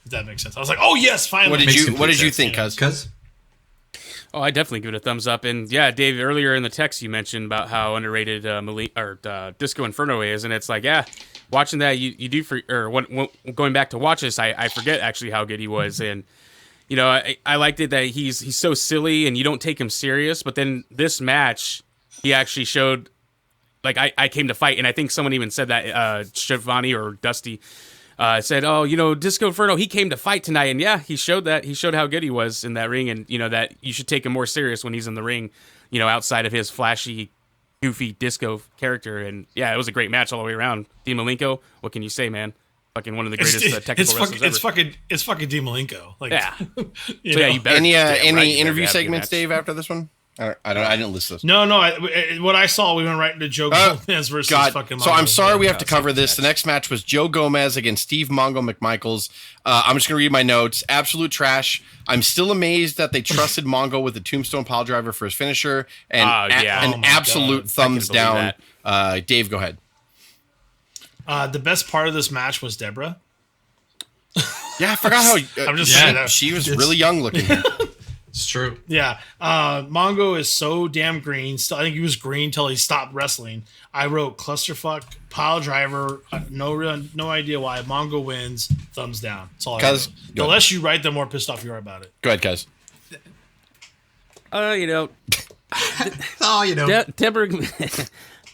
S5: if that makes sense. I was like, oh yes, finally.
S3: What did you think, Cuz?
S6: Oh, I definitely give it a thumbs up. And yeah, Dave, earlier in the text you mentioned about how underrated Disco Inferno is, and it's like, yeah, watching that you do going back to watch this, I forget actually how good he was, and I liked it that he's so silly and you don't take him serious, but then this match he actually showed. Like, I came to fight, and I think someone even said that, Shivani or Dusty said, Disco Inferno, he came to fight tonight, and yeah, he showed that. He showed how good he was in that ring, and, that you should take him more serious when he's in the ring, outside of his flashy, goofy disco character, and yeah, it was a great match all the way around. Dean Malenko, what can you say, man? Fucking one of the greatest technical wrestlers ever. It's fucking Dean Malenko. Like, yeah. You better
S3: any interview segments, Dave, after this one? I didn't list this.
S5: No. What I saw, we went right into Joe Gomez versus fucking Mongo.
S3: So I'm sorry we have to cover this. The next match was Joe Gomez against Steve Mongo McMichaels. I'm just going to read my notes. Absolute trash. I'm still amazed that they trusted Mongo with the Tombstone Piledriver for his finisher. And an absolute thumbs down. Dave, go ahead.
S5: The best part of this match was Deborah.
S3: Yeah, I forgot how
S5: I'm just saying
S3: she was really young looking.
S4: It's true.
S5: Yeah. Mongo is so damn green. Still, I think he was green till he stopped wrestling. I wrote clusterfuck, pile driver, no idea why. Mongo wins, thumbs down. That's all I wrote. The less you write, the more pissed off you are about it.
S3: Go ahead, Kaz.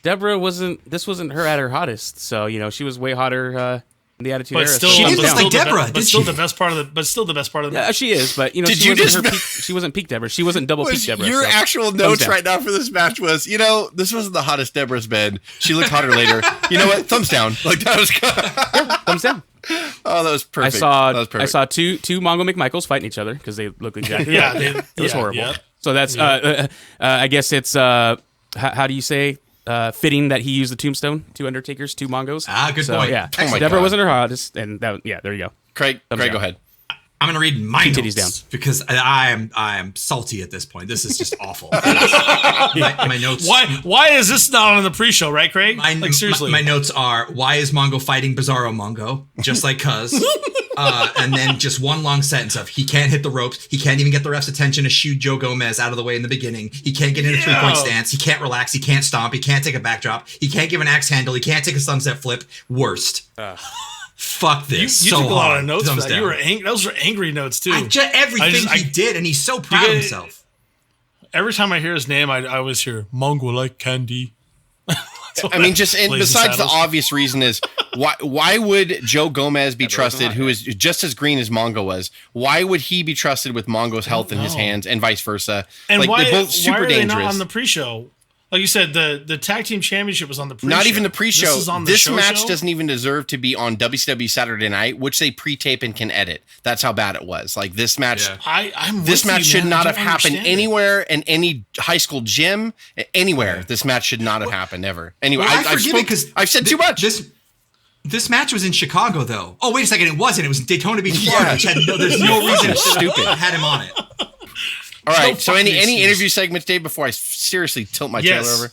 S6: Deborah wasn't her at her hottest. So, she was way hotter the Attitude Era.
S5: Still,
S4: she didn't look like Deborah.
S5: Still the best part of the
S6: yeah, she is, but she wasn't peak Deborah. She wasn't double peak Deborah.
S3: Your actual notes right now for this match was, this wasn't the hottest Deborah's been. She looked hotter later. You know what? Thumbs down. Like that was
S6: thumbs down.
S3: Oh, that was perfect.
S6: I saw two Mongo McMichaels fighting each other because they look exactly.
S5: It
S6: was horrible. So that's I guess it's how do you say fitting that he used the tombstone, 2 Undertakers, 2 Mongos.
S4: Good point.
S6: Yeah,
S3: Oh my
S6: Deborah
S3: God.
S6: wasn't her hottest, and that there you go.
S3: Craig, go ahead.
S4: I'm gonna read my
S6: Two
S4: notes
S6: titties down.
S4: because I am salty at this point. This is just awful. my notes.
S5: Why is this not on the pre-show, right, Craig? Seriously.
S4: My notes are: why is Mongo fighting Bizarro Mongo just like Cuz? And then just one long sentence of he can't hit the ropes. He can't even get the ref's attention to shoot Joe Gomez out of the way in the beginning. He can't get in a 3-point stance. He can't relax. He can't stomp. He can't take a backdrop. He can't give an axe handle. He can't take a sunset flip. Worst. Fuck this.
S5: You
S4: so
S5: took a lot
S4: hard.
S5: of notes
S4: Thumbs
S5: for that.
S4: down.
S5: Those were angry notes too.
S4: Everything he did, and he's so proud of himself.
S5: Every time I hear his name, I always hear Mongo like candy.
S3: I mean, just and
S5: Blazing
S3: besides
S5: Saddles.
S3: the obvious reason is why would Joe Gomez be trusted, who is just as green as Mongo was? Why would he be trusted with Mongo's health in his hands, and vice versa?
S5: And
S3: like,
S5: why,
S3: they're both super
S5: why are
S3: dangerous.
S5: they not on the pre-show? Like you said, the tag team championship was on the pre-show.
S3: Not even the pre-show.
S5: This is on the
S3: This
S5: show
S3: match
S5: show?
S3: doesn't even deserve to be on WCW Saturday Night, which they pre-tape and can edit. That's how bad it was. Like this match,
S5: I'm
S3: this
S5: with
S3: match
S5: you,
S3: should
S5: man.
S3: not
S5: I
S3: have
S5: don't
S3: happened
S5: understand it.
S3: anywhere in any high school gym, anywhere. This match should not have happened ever. Anyway,
S4: Well, I forgive it because
S3: I've said too much.
S4: This match was in Chicago, though. Oh, wait a second, it wasn't. It was in Daytona Beach, Florida. Which there's no reason it should have had him on it.
S3: All right.
S5: No
S3: So any
S5: fucking
S3: interview segments, Dave, before I seriously tilt my trailer over?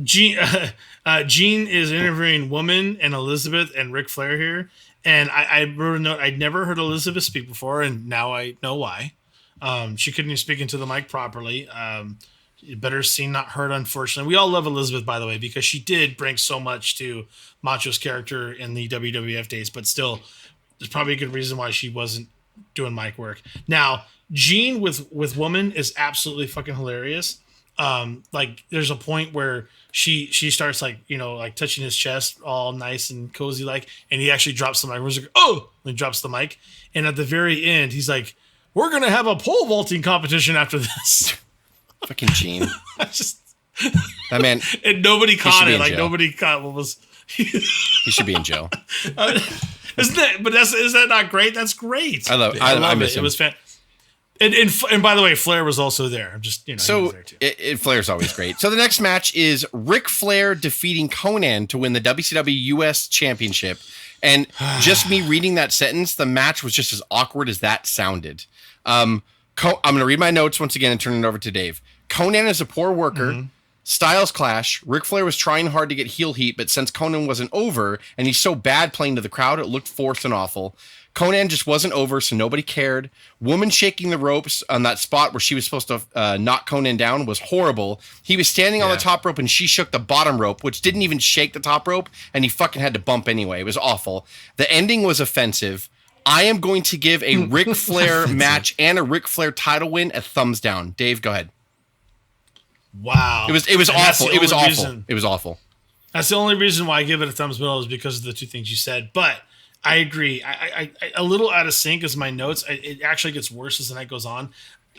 S5: Gene is interviewing Woman and Elizabeth and Ric Flair here. And I wrote a note. I'd never heard Elizabeth speak before, and now I know why. She couldn't even speak into the mic properly. Better seen, not heard, unfortunately. We all love Elizabeth, by the way, because she did bring so much to Macho's character in the WWF days, but still, there's probably a good reason why she wasn't doing mic work. Now, Gene with Woman is absolutely fucking hilarious. Like, there's a point where she starts like touching his chest all nice and cozy like, and he actually drops the mic. He's like, oh, and he drops the mic. And at the very end, he's like, we're going to have a pole vaulting competition after this.
S3: Fucking Gene. That man.
S5: And nobody caught it. Like
S3: jail.
S5: nobody caught what was.
S3: He should be in jail.
S5: Isn't that? But is that not great? That's great.
S3: I love
S5: I
S3: miss
S5: it.
S3: him.
S5: It was fan. And by the way, Flair was also there. I'm just he was
S3: So
S5: there too.
S3: Flair's always great. So the next match is Ric Flair defeating Conan to win the WCW US Championship. And just me reading that sentence, the match was just as awkward as that sounded. I'm going to read my notes once again and turn it over to Dave. Conan is a poor worker. Styles clash. Ric Flair was trying hard to get heel heat, but since Conan wasn't over and he's so bad playing to the crowd, it looked forced and awful. Conan just wasn't over, so nobody cared. Woman shaking the ropes on that spot where she was supposed to knock Conan down was horrible. He was standing on the top rope and she shook the bottom rope, which didn't even shake the top rope, and he fucking had to bump anyway. It was awful. The ending was offensive. I am going to give a Ric Flair match and a Ric Flair title win a thumbs down. Dave, go ahead.
S5: Wow.
S3: It was
S5: And that's
S3: awful.
S5: the
S3: It was
S5: only
S3: awful.
S5: reason-
S3: It was awful.
S5: That's the only reason why I give it a thumbs middle is because of the two things you said. But I agree. I a little out of sync is my notes. It actually gets worse as the night goes on.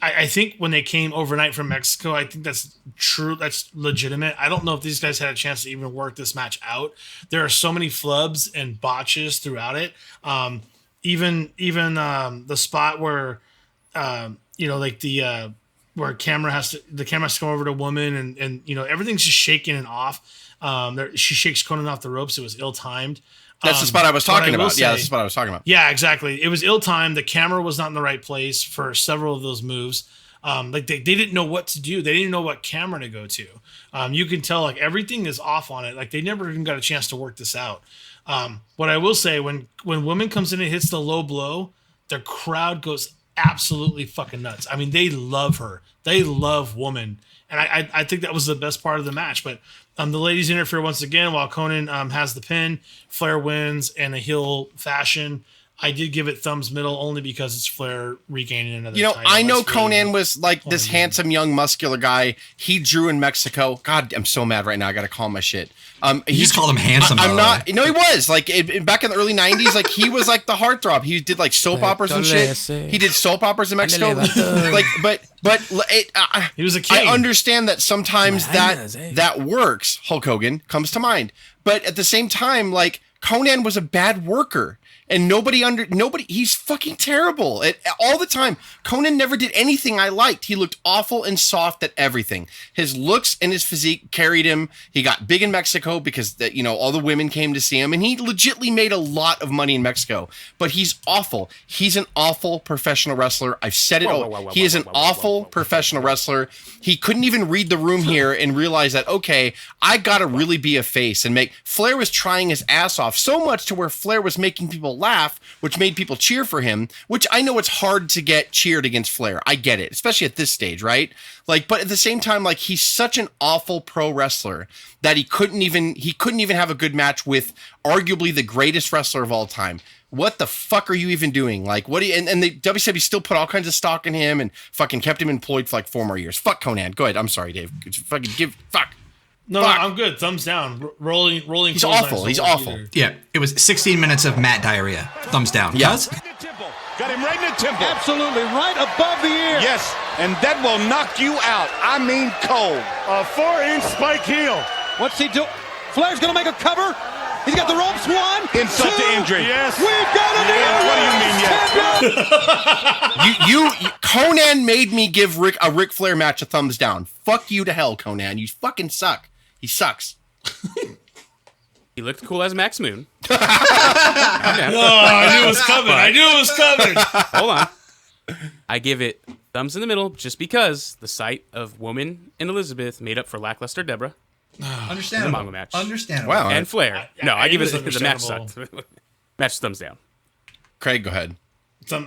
S5: I think when they came overnight from Mexico, I think that's true. That's legitimate. I don't know if these guys had a chance to even work this match out. There are so many flubs and botches throughout it. Even the spot where where the camera has to come over to Woman and everything's just shaking and off. She shakes Conan off the ropes. It was ill-timed.
S3: That's the spot I was talking about.
S5: Say,
S3: That's the spot I was talking about.
S5: Yeah, exactly. It was ill-timed. The camera was not in the right place for several of those moves. Like they didn't know what to do. They didn't know what camera to go to. You can tell like everything is off on it. Like they never even got a chance to work this out. What I will say, when Woman comes in and hits the low blow, the crowd goes absolutely fucking nuts. I mean, they love her. They love Woman. And I think that was the best part of the match. But the ladies interfere once again while Conan has the pin. Flair wins in a heel fashion. I did give it thumbs middle only because it's Flair regaining another title.
S3: I know
S5: That's
S3: Conan
S5: really
S3: was like this handsome, young, muscular guy. He drew in Mexico. God, I'm so mad right now. I got to call my shit.
S4: You just called him handsome.
S3: I'm not. No, he was like back in the early '90s. Like he was like the heartthrob. He did like soap operas and shit. He did soap operas in Mexico. Like, but
S5: he was a king.
S3: I understand that sometimes that works. Hulk Hogan comes to mind, but at the same time, like Conan was a bad worker. And nobody, he's fucking terrible all the time. Conan never did anything I liked. He looked awful and soft at everything. His looks and his physique carried him. He got big in Mexico because all the women came to see him, and he legitimately made a lot of money in Mexico. But he's awful. He's an awful professional wrestler. I've said it. He is an awful professional wrestler. He couldn't even read the room here and realize that, okay, I gotta really be a face and make. Flair was trying his ass off so much to where Flair was making people laugh, which made people cheer for him, which I know it's hard to get cheered against Flair. I get it, especially at this stage, right? Like, but at the same time, like, he's such an awful pro wrestler that he couldn't even have a good match with arguably the greatest wrestler of all time. What the fuck are you even doing? Like, what do you, and the WWE still put all kinds of stock in him and fucking kept him employed for like 4 more years. Fuck Conan. Go ahead. I'm sorry, Dave. Fuck.
S5: No, I'm good. Thumbs down. Rolling.
S3: He's awful. He's awful.
S5: Either.
S4: Yeah, it was 16 minutes of Matt diarrhea. Thumbs down.
S3: Yes.
S8: Got him right in the temple.
S9: Absolutely, right above the ear.
S8: Yes, and that will knock you out. I mean cold.
S2: A 4-inch spike heel.
S9: What's he do? Flair's going to make a cover. He's got the ropes. 1,
S8: Insult
S9: 2.
S8: to injury.
S2: Yes.
S9: We've got an
S3: Conan made me give a Ric Flair match a thumbs down. Fuck you to hell, Conan. You fucking suck. He sucks.
S6: He looked cool as Max Moon.
S5: Oh, I knew it was coming.
S6: Hold on. I give it thumbs in the middle just because the sight of Woman and Elizabeth made up for lackluster Deborah.
S4: Understandable.
S6: The Manga match.
S4: Understandable.
S3: Wow.
S6: And Flair. I give it the match
S5: understandable.
S6: sucked. Match thumbs down.
S3: Craig, go ahead.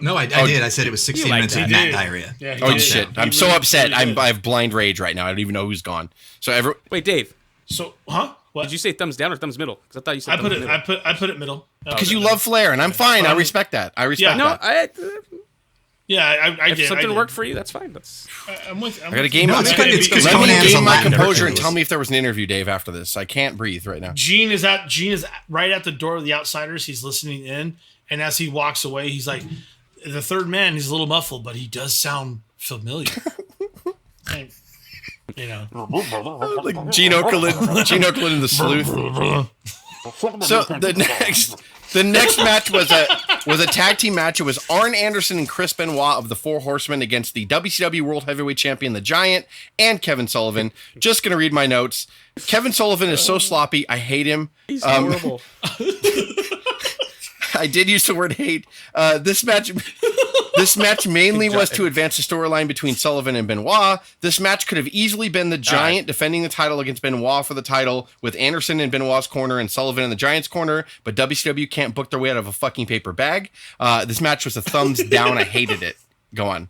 S4: No, I did. I said it was 16 minutes of Matt diarrhea.
S5: Yeah,
S3: Oh
S5: did.
S3: shit!
S5: He
S3: I'm so
S5: really-
S3: upset.
S5: really did.
S3: I have blind rage right now. I don't even know who's gone. So
S6: Wait, Dave,
S5: So, huh? What?
S6: did you say thumbs down or thumbs middle? Because I thought you said
S5: I put
S6: thumbs
S5: it.
S6: middle.
S5: I put it middle.
S3: because you love Flair, and I'm fine. I respect that. I respect
S6: No,
S3: that.
S5: I
S6: if
S5: did.
S6: something
S5: I did.
S6: worked for you, that's fine.
S5: I'm with.
S3: I got a game.
S4: No,
S3: Let
S4: it's
S3: me
S4: because
S3: let me
S4: Conan is a
S3: gain my
S4: Latin
S3: composure and
S4: Hercules.
S3: tell me if there was an interview, Dave, after this. I can't breathe right now.
S5: Gene is right at the door of the Outsiders. He's listening in, and as he walks away, he's like, the third man. He's a little muffled, but he does sound familiar. And,
S3: Like Gene Okerlund and the Sleuth. So the next match was a tag team match. It was Arn Anderson and Chris Benoit of the Four Horsemen against the WCW World Heavyweight Champion, The Giant, and Kevin Sullivan. Just gonna read my notes. Kevin Sullivan is so sloppy. I hate him.
S6: He's horrible.
S3: I did use the word hate. This match mainly was to advance the storyline between Sullivan and Benoit. This match could have easily been the Giant defending the title against Benoit for the title, with Anderson in Benoit's corner and Sullivan in the Giant's corner, but WCW can't book their way out of a fucking paper bag. This match was a thumbs down. I hated it. Go on.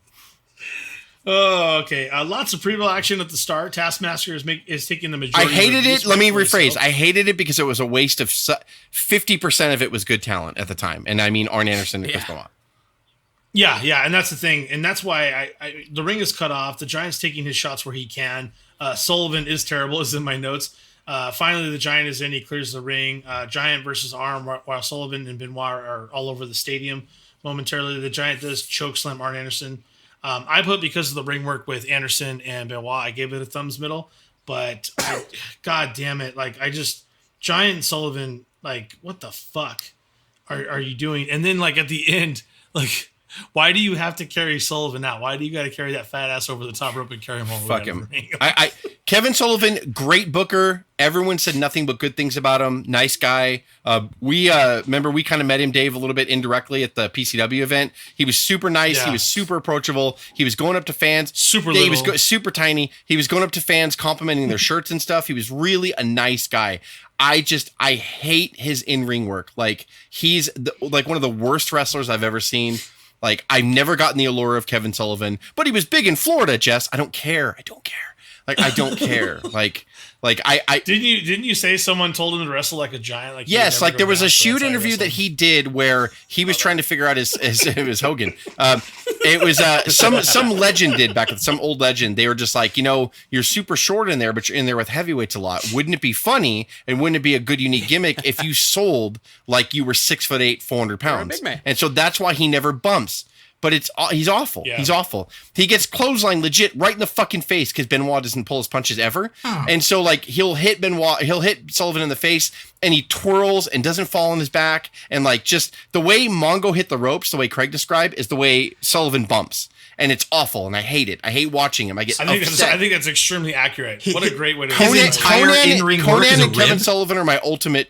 S5: oh, okay. Lots of pre-roll action at the start. Taskmaster is taking the majority.
S3: I hated
S5: of the
S3: it. Let me
S5: abuse for
S3: rephrase.
S5: himself.
S3: I hated it because it was a waste of 50% of it was good talent at the time. And I mean Arn Anderson and Chris Benoit.
S5: Yeah, and that's the thing, and that's why the ring is cut off. The Giant's taking his shots where he can. Sullivan is terrible, is in my notes. Finally, the Giant is in. He clears the ring. Giant versus Arn, while Sullivan and Benoit are all over the stadium. Momentarily, the Giant does chokeslam Arn Anderson. I put, because of the ring work with Anderson and Benoit, I gave it a thumbs middle. But God damn it, Giant and Sullivan, what the fuck are you doing? And then at the end, why do you have to carry Sullivan out? Why do you got to carry that fat ass over the top rope and carry him over?
S3: Fuck him. Kevin Sullivan, great booker. Everyone said nothing but good things about him. Nice guy. We remember we kind of met him, Dave, a little bit indirectly at the PCW event. He was super nice.
S5: Yeah.
S3: He was super approachable. He was going up to fans.
S5: Super
S3: He
S5: little.
S3: was super tiny. He was going up to fans, complimenting their shirts and stuff. He was really a nice guy. I hate his in-ring work. He's one of the worst wrestlers I've ever seen. I've never gotten the allure of Kevin Sullivan, but he was big in Florida, Jess. I don't care. I don't care. I don't care.
S5: Didn't you say someone told him to wrestle like a giant?
S3: Yes, there was a shoot interview that he did where he was trying to figure out his it was Hogan. It was some legend did back with some old legend. They were just you're super short in there, but you're in there with heavyweights a lot. Wouldn't it be funny and wouldn't it be a good unique gimmick if you sold like you were 6'8", 400 pounds?
S6: big man.
S3: And so that's why he never bumps. but he's awful.
S5: Yeah.
S3: He's awful. He gets clothesline legit right in the fucking face because Benoit doesn't pull his punches ever. And so like he'll hit Sullivan in the face and he twirls and doesn't fall on his back. And like just the way Mongo hit the ropes, the way Craig described, is the way Sullivan bumps. And it's awful, and I hate it. I hate watching him. I think
S5: that's extremely accurate. What a great way to
S3: Conan,
S4: his entire in-ring work is a
S3: and Kevin
S4: rib.
S3: Sullivan are my ultimate.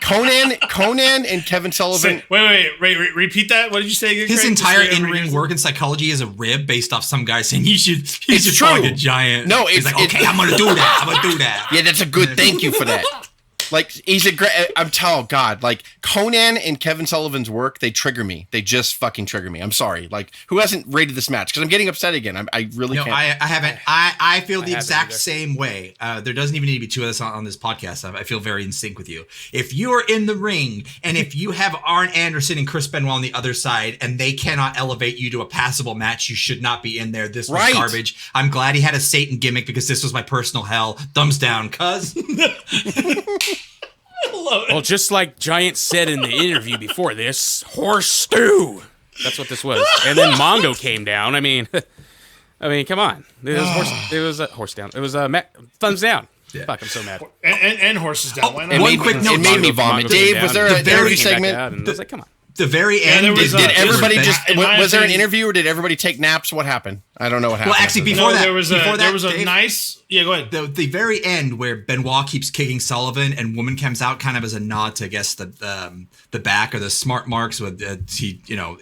S3: Conan and Kevin Sullivan.
S5: Wait, repeat that. What did you say again,
S4: His
S5: Craig?
S4: entire
S5: Just
S4: in-ring work and psychology is a rib based off some guy saying he should
S3: It's
S4: fall like
S3: true.
S4: a giant.
S3: No,
S4: he's like, okay, I'm gonna do that.
S3: Yeah, that's a good thank you for that. Like he's a great. I'm telling God, like Conan and Kevin Sullivan's work, they trigger me. They just fucking trigger me. I'm sorry. Like who hasn't rated this match? Because I'm getting upset again. I really
S4: No,
S3: can't.
S4: I haven't. I feel the
S6: haven't
S4: exact
S6: either.
S4: same way. There doesn't even need to be two of us on this podcast. I feel very in sync with you. If you're in the ring and if you have Arn Anderson and Chris Benoit on the other side and they cannot elevate you to a passable match, you should not be in there. This was
S3: Right.
S4: garbage. I'm glad he had a Satan gimmick because this was my personal hell. Thumbs down, cuz.
S6: Well, just like Giant said in the interview before this, horse stew. That's what this was. And then Mongo came down. I mean, come on. It was a horse down. It was a thumbs down.
S4: Yeah.
S6: Fuck, I'm so mad.
S5: and horses down. Why not?
S3: It
S4: One
S3: made,
S4: quick note,
S3: it made me
S6: Mongo
S3: vomit.
S6: came
S3: Dave,
S6: down
S3: was there
S6: and
S3: an
S6: the
S3: interview
S6: came back
S3: segment?
S6: out, and I was like, come on.
S4: The very end.
S5: there was
S3: Did everybody
S5: in
S3: just?
S5: my
S3: Was there an
S5: opinion-
S3: interview or did everybody take naps? What happened? I don't know what happened.
S4: Well, actually,
S5: No,
S4: before that,
S5: there was a
S4: Dave,
S5: nice. Yeah, go ahead.
S4: the very end where Benoit keeps kicking Sullivan and Woman comes out kind of as a nod to I guess the back or the smart marks with it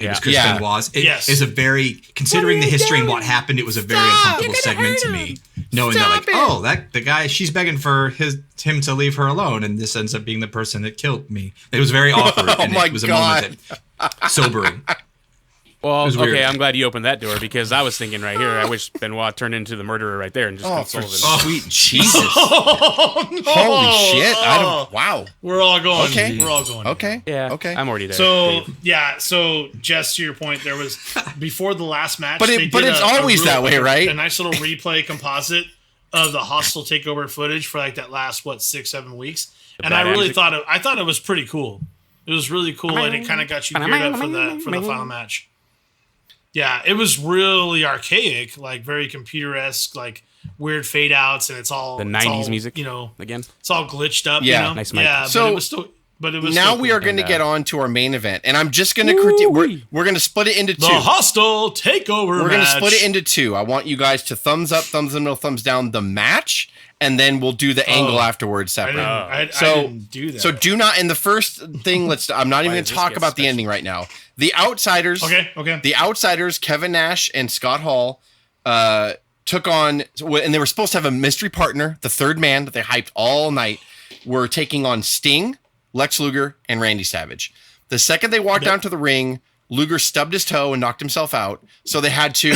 S4: was Chris
S3: Yeah.
S4: Benoit's. It
S5: Yes.
S4: is a very considering the history and what happened. It was a very uncomfortable segment to me, knowing that the guy she's begging for him to leave her alone, and this ends up being the person that killed me. It was very awkward. And
S3: my
S4: it was a
S3: God.
S4: moment that sobering.
S6: Well,
S4: was weird.
S6: okay, I'm glad you opened that door because I was thinking right here, I wish Benoit turned into the murderer right there and just killed Sullivan.
S3: Sweet Jesus! Holy shit! Wow.
S5: We're all going.
S3: Okay.
S5: We're all going.
S3: Okay.
S6: Yeah,
S3: Okay.
S6: I'm already there.
S5: So
S6: Dave.
S5: so Jess, to your point, there was before the last match.
S3: But
S5: they
S3: it's
S5: did
S3: always that way, right?
S5: A nice little replay composite of the hostile takeover footage for like that last 6-7 weeks, and I
S6: bad
S5: really
S6: attitude.
S5: I thought it was pretty cool. It was really cool, and it kind of got you geared up for the final match. Yeah, it was really archaic, like very computer-esque, like weird fade outs, and it's all
S6: The
S5: it's
S6: 90s
S5: all,
S6: music,
S5: again.
S6: it's
S5: all glitched up.
S3: Yeah.
S6: Nice mic.
S5: Yeah,
S3: So,
S5: but it was still. But it was
S3: Now
S5: still
S3: we
S5: cool.
S3: are going to
S6: And,
S3: get on to our main event, and I'm just going to critique. We're going to split it into two.
S5: the hostile takeover.
S3: We're going to
S5: match.
S3: split it into two. I want you guys to thumbs up, thumbs in the middle, thumbs down the match, and then we'll do the angle afterwards separate.
S5: I
S3: So-
S5: didn't do that.
S3: So do not. And the first thing, I'm not even going
S6: does
S3: to
S6: this
S3: talk
S6: get
S3: about the
S6: special?
S3: ending right now. The Outsiders.
S5: Okay.
S3: The Outsiders, Kevin Nash and Scott Hall, took on, and they were supposed to have a mystery partner, the third man that they hyped all night, were taking on Sting, Lex Luger, and Randy Savage. The second they walked down to the ring, Luger stubbed his toe and knocked himself out. So they had to,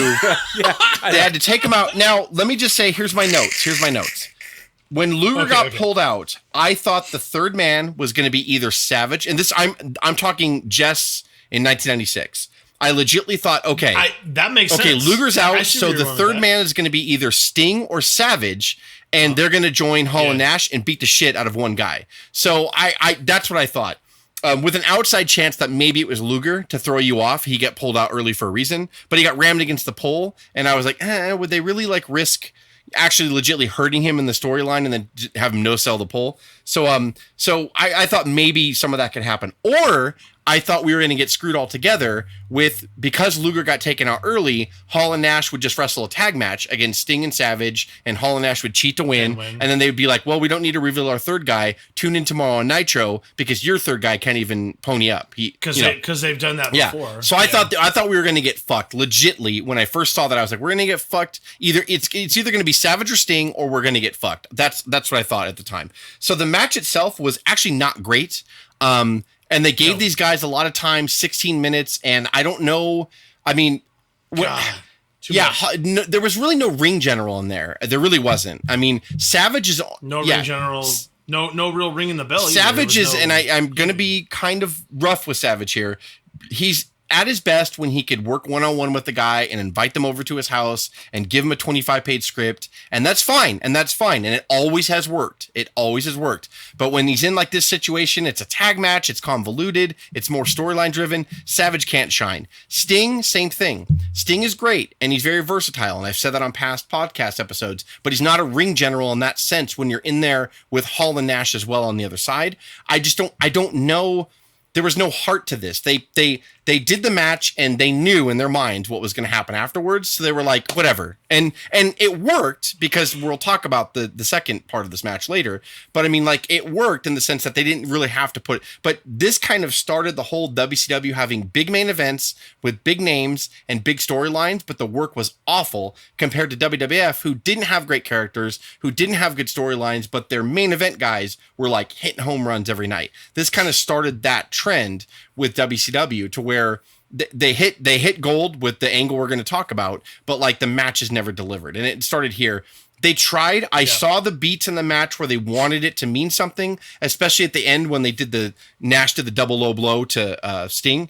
S3: they had to take him out. Now, let me just say, here's my notes. When Luger got pulled out, I thought the third man was going to be either Savage, and this I'm talking Jess in 1996. I legitly thought, okay,
S5: that makes sense.
S3: okay, Luger's
S5: I
S3: out,
S5: see
S3: so
S5: where
S3: the
S5: you're going
S3: third
S5: with that.
S3: man is going to be either Sting or Savage, and they're going to join Hall and
S5: Yeah.
S3: Nash and beat the shit out of one guy. So I that's what I thought. With an outside chance that maybe it was Luger to throw you off. He got pulled out early for a reason, but he got rammed against the pole, and I was like, would they really like risk actually legitimately hurting him in the storyline and then have him no sell the pole? So I thought maybe some of that could happen, or I thought we were going to get screwed altogether with, because Luger got taken out early, Hall and Nash would just wrestle a tag match against Sting and Savage, and Hall and Nash would cheat to win. And then they would be like, well, we don't need to reveal our third guy. Tune in tomorrow on Nitro because your third guy can't even pony up.
S5: Because they've done that
S3: Yeah.
S5: before.
S3: So I thought we were going to get fucked. Legitly, when I first saw that, I was like, we're going to get fucked. Either it's either going to be Savage or Sting, or we're going to get fucked. That's what I thought at the time. So the match itself was actually not great. And they gave these guys a lot of time, 16 minutes, and I don't know. I mean, there was really no ring general in there. There really wasn't. I mean, Savage is
S5: no ring general. No real ring in the bell.
S3: Savage is, and I'm going to be kind of rough with Savage here. He's at his best when he could work one-on-one with the guy and invite them over to his house and give him a 25-page script. And that's fine. And it always has worked. But when he's in like this situation, it's a tag match. It's convoluted. It's more storyline driven. Savage can't shine. Sting, same thing. Sting is great and he's very versatile. And I've said that on past podcast episodes, but he's not a ring general in that sense when you're in there with Hall and Nash as well on the other side. I don't know. There was no heart to this. They did the match and they knew in their minds what was going to happen afterwards. So they were like, whatever. And it worked because we'll talk about the second part of this match later. But I mean, like, it worked in the sense that they didn't really have to put, but this kind of started the whole WCW having big main events with big names and big storylines, but the work was awful compared to WWF, who didn't have great characters, who didn't have good storylines, but their main event guys were like hitting home runs every night. This kind of started that trend with WCW to where they hit gold with the angle we're going to talk about, but like the match is never delivered. And it started here. They tried. I saw the beats in the match where they wanted it to mean something, especially at the end when they did the Nash did the double low blow to Sting.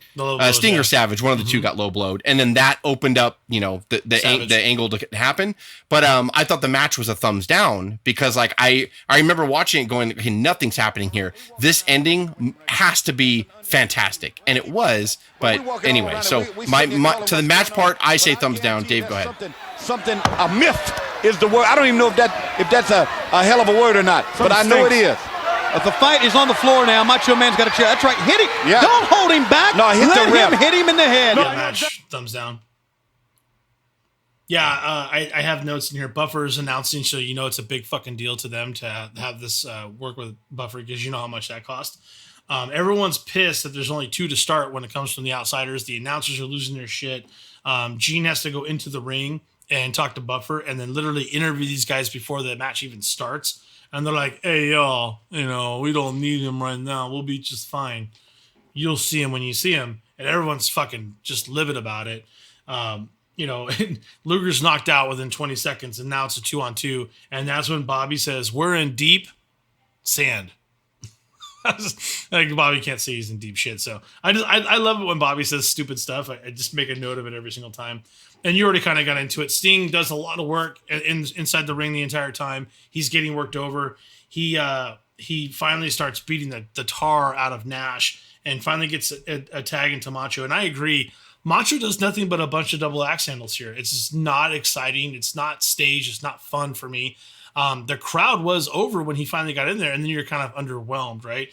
S3: Sting or Savage, one of the two got low blowed, and then that opened up, the angle to happen. But I thought the match was a thumbs down because like I remember watching it going, okay, nothing's happening here. This ending has to be fantastic, and it was. But anyway, so my to the match part, I say thumbs down. Dave, go ahead.
S8: A myth is the word. I don't even know if that's a hell of a word or not, but I know it is.
S9: If the fight is on the floor now, Macho Man's got a chair. That's right. Hit him.
S8: Yeah.
S9: Don't hold him back.
S8: No,
S9: hit him in the head.
S5: Yeah, match, thumbs down. Yeah, I have notes in here. Buffer's announcing, so it's a big fucking deal to them to have this work with Buffer because you know how much that cost. Everyone's pissed that there's only 2 to start when it comes from the outsiders. The announcers are losing their shit. Gene has to go into the ring and talk to Buffer and then literally interview these guys before the match even starts. And they're like, hey, y'all, we don't need him right now. We'll be just fine. You'll see him when you see him. And everyone's fucking just livid about it. Luger's knocked out within 20 seconds, and now it's a 2-on-2. And that's when Bobby says, we're in deep sand. Like Bobby can't see he's in deep shit. So I love it when Bobby says stupid stuff. I just make a note of it every single time. And you already kind of got into it. Sting does a lot of work inside the ring the entire time. He's getting worked over. He finally starts beating the tar out of Nash and finally gets a tag into Macho. And I agree. Macho does nothing but a bunch of double axe handles here. It's just not exciting. It's not staged. It's not fun for me. The crowd was over when he finally got in there, and then you're kind of underwhelmed, right?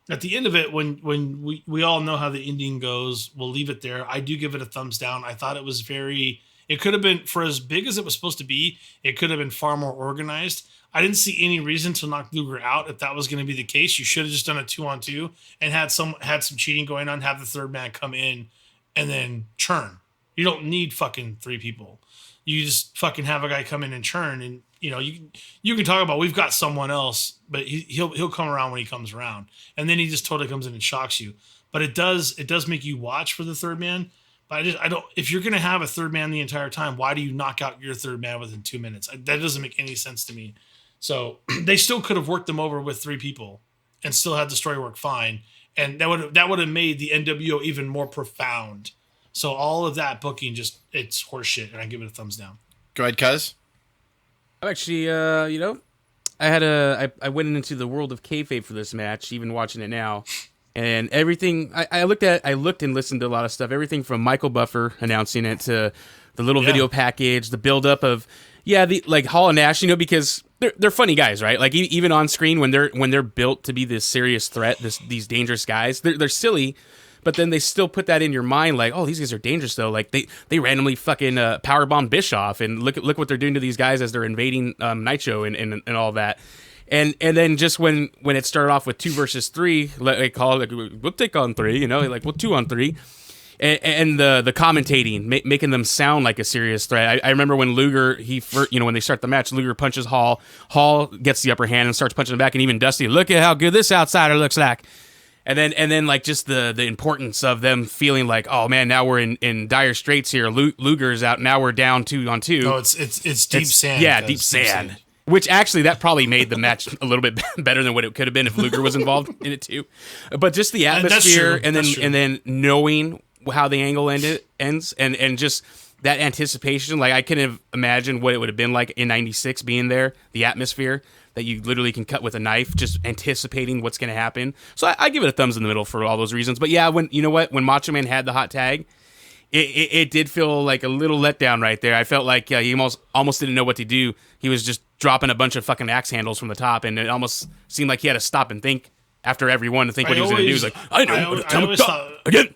S5: At the end of it, when we all know how the ending goes, we'll leave it there. I do give it a thumbs down. I thought it was it could have been, for as big as it was supposed to be, it could have been far more organized. I didn't see any reason to knock Luger out. If that was going to be the case, you should have just done a 2-on-2 and had some cheating going on, have the third man come in and then churn. You don't need fucking 3 people. You just fucking have a guy come in and churn, and you can talk about we've got someone else, but he'll come around when he comes around, and then he just totally comes in and shocks you. But it does make you watch for the third man. But I don't. If you're gonna have a third man the entire time, why do you knock out your third man within 2 minutes? That doesn't make any sense to me. So they still could have worked them over with 3 people and still had the story work fine, and that would have made the NWO even more profound. So all of that booking it's horseshit, and I give it a thumbs down.
S3: Go ahead, Cuz.
S6: I'm actually, I went into the world of kayfabe for this match, even watching it now, and everything. I looked and listened to a lot of stuff. Everything from Michael Buffer announcing it to the little video package, the buildup of Hall and Nash, because they're funny guys, right? Like even on screen when they're built to be this serious threat, these dangerous guys, they're silly. But then they still put that in your mind, like, oh, these guys are dangerous, though. Like they randomly fucking powerbomb Bischoff, and look what they're doing to these guys as they're invading Nitro and all that. And then just when it started off with 2 versus 3, they call it like, we'll take on 3, like we'll 2 on 3, and the commentating making them sound like a serious threat. I remember when Luger when they start the match, Luger punches Hall. Hall gets the upper hand and starts punching him back, and even Dusty, look at how good this outsider looks like. And then like just the importance of them feeling like, oh man, now we're in dire straits here. Luger's out. Now we're down 2-on-2.
S5: No, it's deep sand.
S6: Yeah, deep sand. Which actually that probably made the match a little bit better than what it could have been if Luger was involved in it too. But just the atmosphere and then knowing how the angle ends, and just that anticipation. Like, I couldn't have imagined what it would have been like in '96 being there, the atmosphere that you literally can cut with a knife, just anticipating what's going to happen. So I give it a thumbs in the middle for all those reasons. But yeah, when Macho Man had the hot tag, it did feel like a little letdown right there. I felt like he almost didn't know what to do. He was just dropping a bunch of fucking axe handles from the top, and it almost seemed like he had to stop and think after every one to think what he was going to do. He was like, I know what to come again.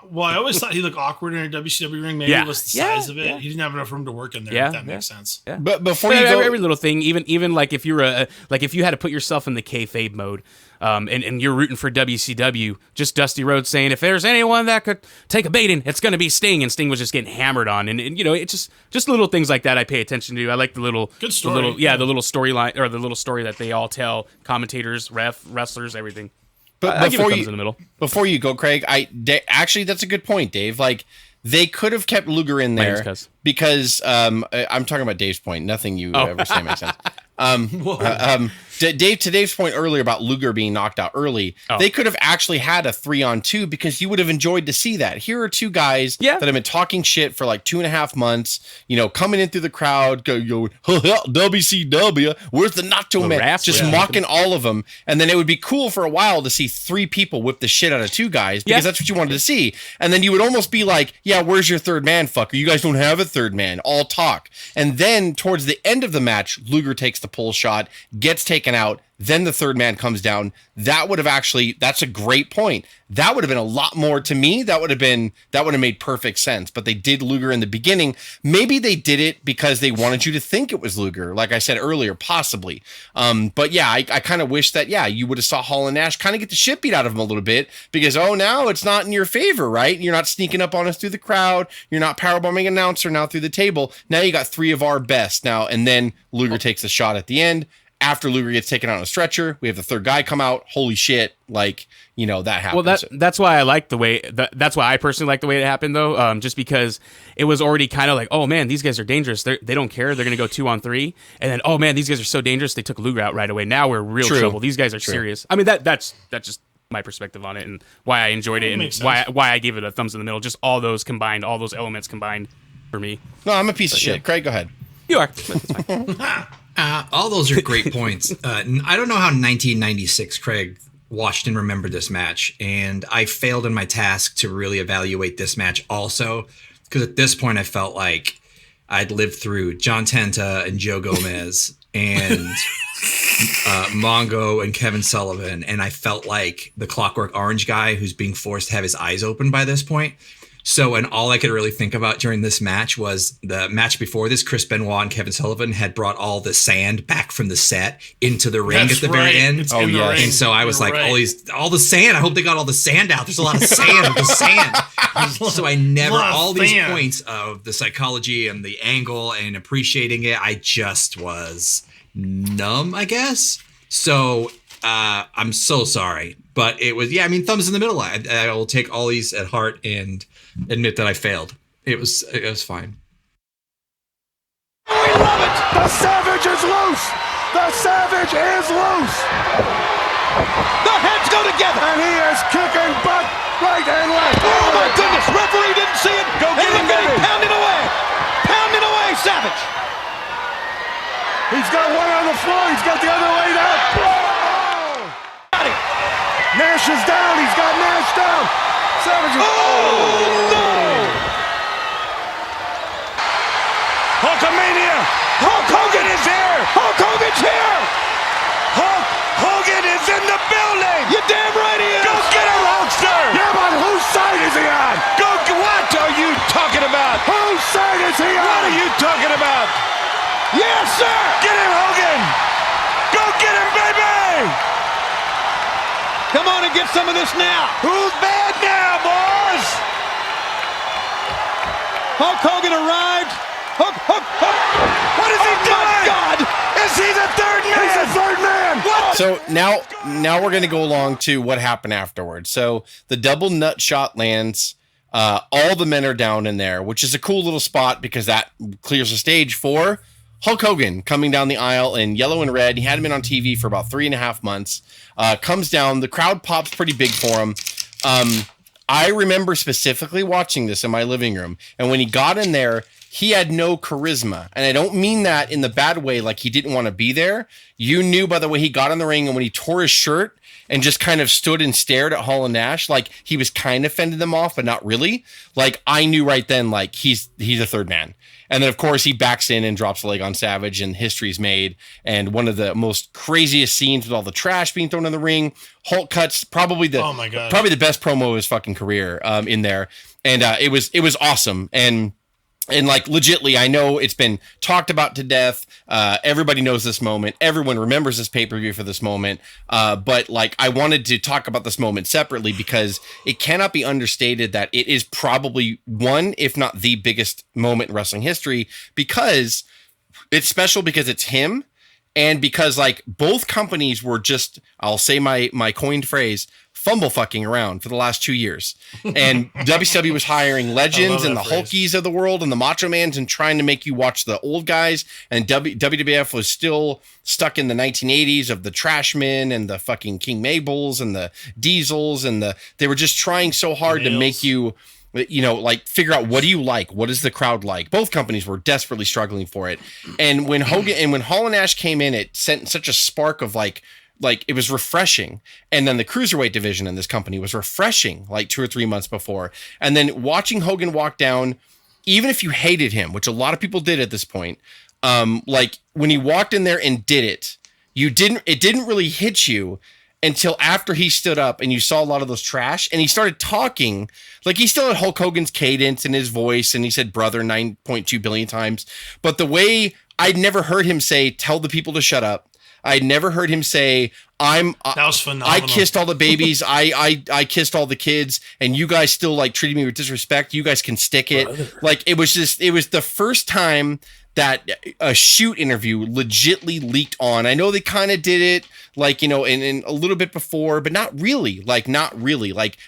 S5: Well, I always thought he looked awkward in a WCW ring. Maybe it was the size of it. Yeah. He didn't have enough room to work in there. If that makes sense.
S6: Yeah.
S3: But before you go,
S6: every little thing, even like if you're if you had to put yourself in the kayfabe mode, and you're rooting for WCW, just Dusty Rhodes saying, if there's anyone that could take a beating, it's going to be Sting, and Sting was just getting hammered on, and it's just little things like that I pay attention to. I like the little
S5: good story,
S6: the little storyline, or the little story that they all tell, commentators, wrestlers, everything.
S3: But
S6: I give it thumbs in the middle.
S3: Before you go, Craig, actually, that's a good point, Dave. Like, they could have kept Luger in there because I'm talking about Dave's point. Nothing you ever say makes sense. Dave, to Dave's point earlier about Luger being knocked out early, they could have actually had a 3-on-2 because you would have enjoyed to see that. Here are two guys that have been talking shit for like 2.5 months, coming in through the crowd, going, WCW, where's the Nacho Man? Just mocking all of them. And then it would be cool for a while to see 3 people whip the shit out of 2 guys because that's what you wanted to see. And then you would almost be like, yeah, where's your third man, fucker? You guys don't have a third man. All talk. And then towards the end of the match, Luger takes the pull shot, gets taken out, then the third man comes down. That would have that's a great point. That would have been a lot more to me. That would have made perfect sense. But they did Luger in the beginning. Maybe they did it because they wanted you to think it was Luger, like I said earlier, possibly. But yeah, I kind of wish that, you would have saw Hall and Nash kind of get the shit beat out of him a little bit because, now it's not in your favor, right? You're not sneaking up on us through the crowd. You're not powerbombing an announcer now through the table. Now you got 3 of our best now. And then Luger takes a shot at the end. After Luger gets taken out on a stretcher, we have the third guy come out. Holy shit. That happens.
S6: Well, that's why I like the way that's why I personally like the way it happened though. Just because it was already kind of like, oh man, these guys are dangerous. They don't care. They're going to go 2-on-3. And then, oh man, these guys are so dangerous. They took Luger out right away. Now we're in real trouble. These guys are serious. I mean, that's just my perspective on it and why I enjoyed it and why I gave it a thumbs in the middle. Just all those elements combined for me.
S3: No, I'm a piece of shit. Craig, go ahead.
S6: You are.
S4: All those are great points. I don't know how 1996 Craig watched and remembered this match, and I failed in my task to really evaluate this match also, because at this point I felt like I'd lived through John Tenta and Joe Gomez and Mongo and Kevin Sullivan, and I felt like the Clockwork Orange guy who's being forced to have his eyes open by this point. So, and all I could really think about during this match was the match before this. Chris Benoit and Kevin Sullivan had brought all the sand back from the set into the ring at the very end. And so I was like, all the sand. I hope they got all the sand out. There's a lot of sand with the sand. So I never, all these points of the psychology and the angle and appreciating it, I just was numb, I guess. So I'm so sorry. But it was, thumbs in the middle. I will take all these at heart and admit that I failed. It was fine.
S2: We love it! The Savage is loose! The Savage is loose!
S9: The heads go together!
S2: And he is kicking butt right and left.
S9: Oh my goodness! Referee didn't see it!
S2: Go get him, baby!
S9: Pounding away! Pounding away, Savage!
S2: He's got one on the floor. He's got the other laid out. Oh! Nash is down. He's got Nash down. Savage is...
S9: Oh, no!
S2: Hulkamania! Hulk Hogan is here!
S9: Hulk Hogan's here!
S2: Hulk Hogan is in the building!
S9: You're damn right he is!
S2: Go get him, Hulkster! Yeah, but whose side is he on? What are you talking about? Whose side is he on? What are you talking about?
S9: Yes, sir!
S2: Get him, Hogan! Go get him, baby!
S9: Come on and get some of this now!
S2: Who's bad now, boys?
S9: Hulk Hogan arrived. Hulk!
S2: What is he doing?
S9: My God!
S2: Is he the third man? He's the third man! What?
S3: So now we're going to go along to what happened afterwards. So the double nut shot lands. All the men are down in there, which is a cool little spot because that clears the stage for Hulk Hogan coming down the aisle in yellow and red. He hadn't been on TV for about 3.5 months. Comes down. The crowd pops pretty big for him. I remember specifically watching this in my living room, and when he got in there, he had no charisma. And I don't mean that in the bad way, like he didn't want to be there. You knew by the way he got in the ring, and when he tore his shirt and just kind of stood and stared at Hall and Nash, like he was kind of fending them off, but not really. Like I knew right then, like he's a third man. And then, of course, he backs in and drops a leg on Savage, and history's made. And one of the most craziest scenes with all the trash being thrown in the ring. Hulk cuts probably the best promo of his fucking career in there, and it was awesome. And like legitly, I know it's been talked about to death. Everybody knows this moment. Everyone remembers this pay-per-view for this moment. But like, I wanted to talk about this moment separately because it cannot be understated that it is probably one, if not the biggest moment in wrestling history, because it's special because it's him. And because like both companies were just, I'll say my coined phrase, fumble fucking around for the last 2 years. And WCW was hiring legends and the Hulkies of the world and the Macho Mans and trying to make you watch the old guys. And WWF was still stuck in the 1980s of the Trashmen and the fucking King Mabels and the Diesels. And they were just trying so hard to make you, like figure out what do you like? What is the crowd like? Both companies were desperately struggling for it. And when when Hall and Nash came in, it sent such a spark of like it was refreshing. And then the cruiserweight division in this company was refreshing like 2 or 3 months before. And then watching Hogan walk down, even if you hated him, which a lot of people did at this point, like when he walked in there and did it, it didn't really hit you until after he stood up and you saw a lot of those trash and he started talking. Like he still had Hulk Hogan's cadence in his voice and he said brother 9.2 billion times. But the way I'd never heard him say, tell the people to shut up. I'd never heard him say, that was phenomenal. I kissed all the babies. I kissed all the kids and you guys still like treated me with disrespect. You guys can stick it. Brother. Like it was the first time that a shoot interview legitly leaked on. I know they kind of did it like, in a little bit before, but not really. Like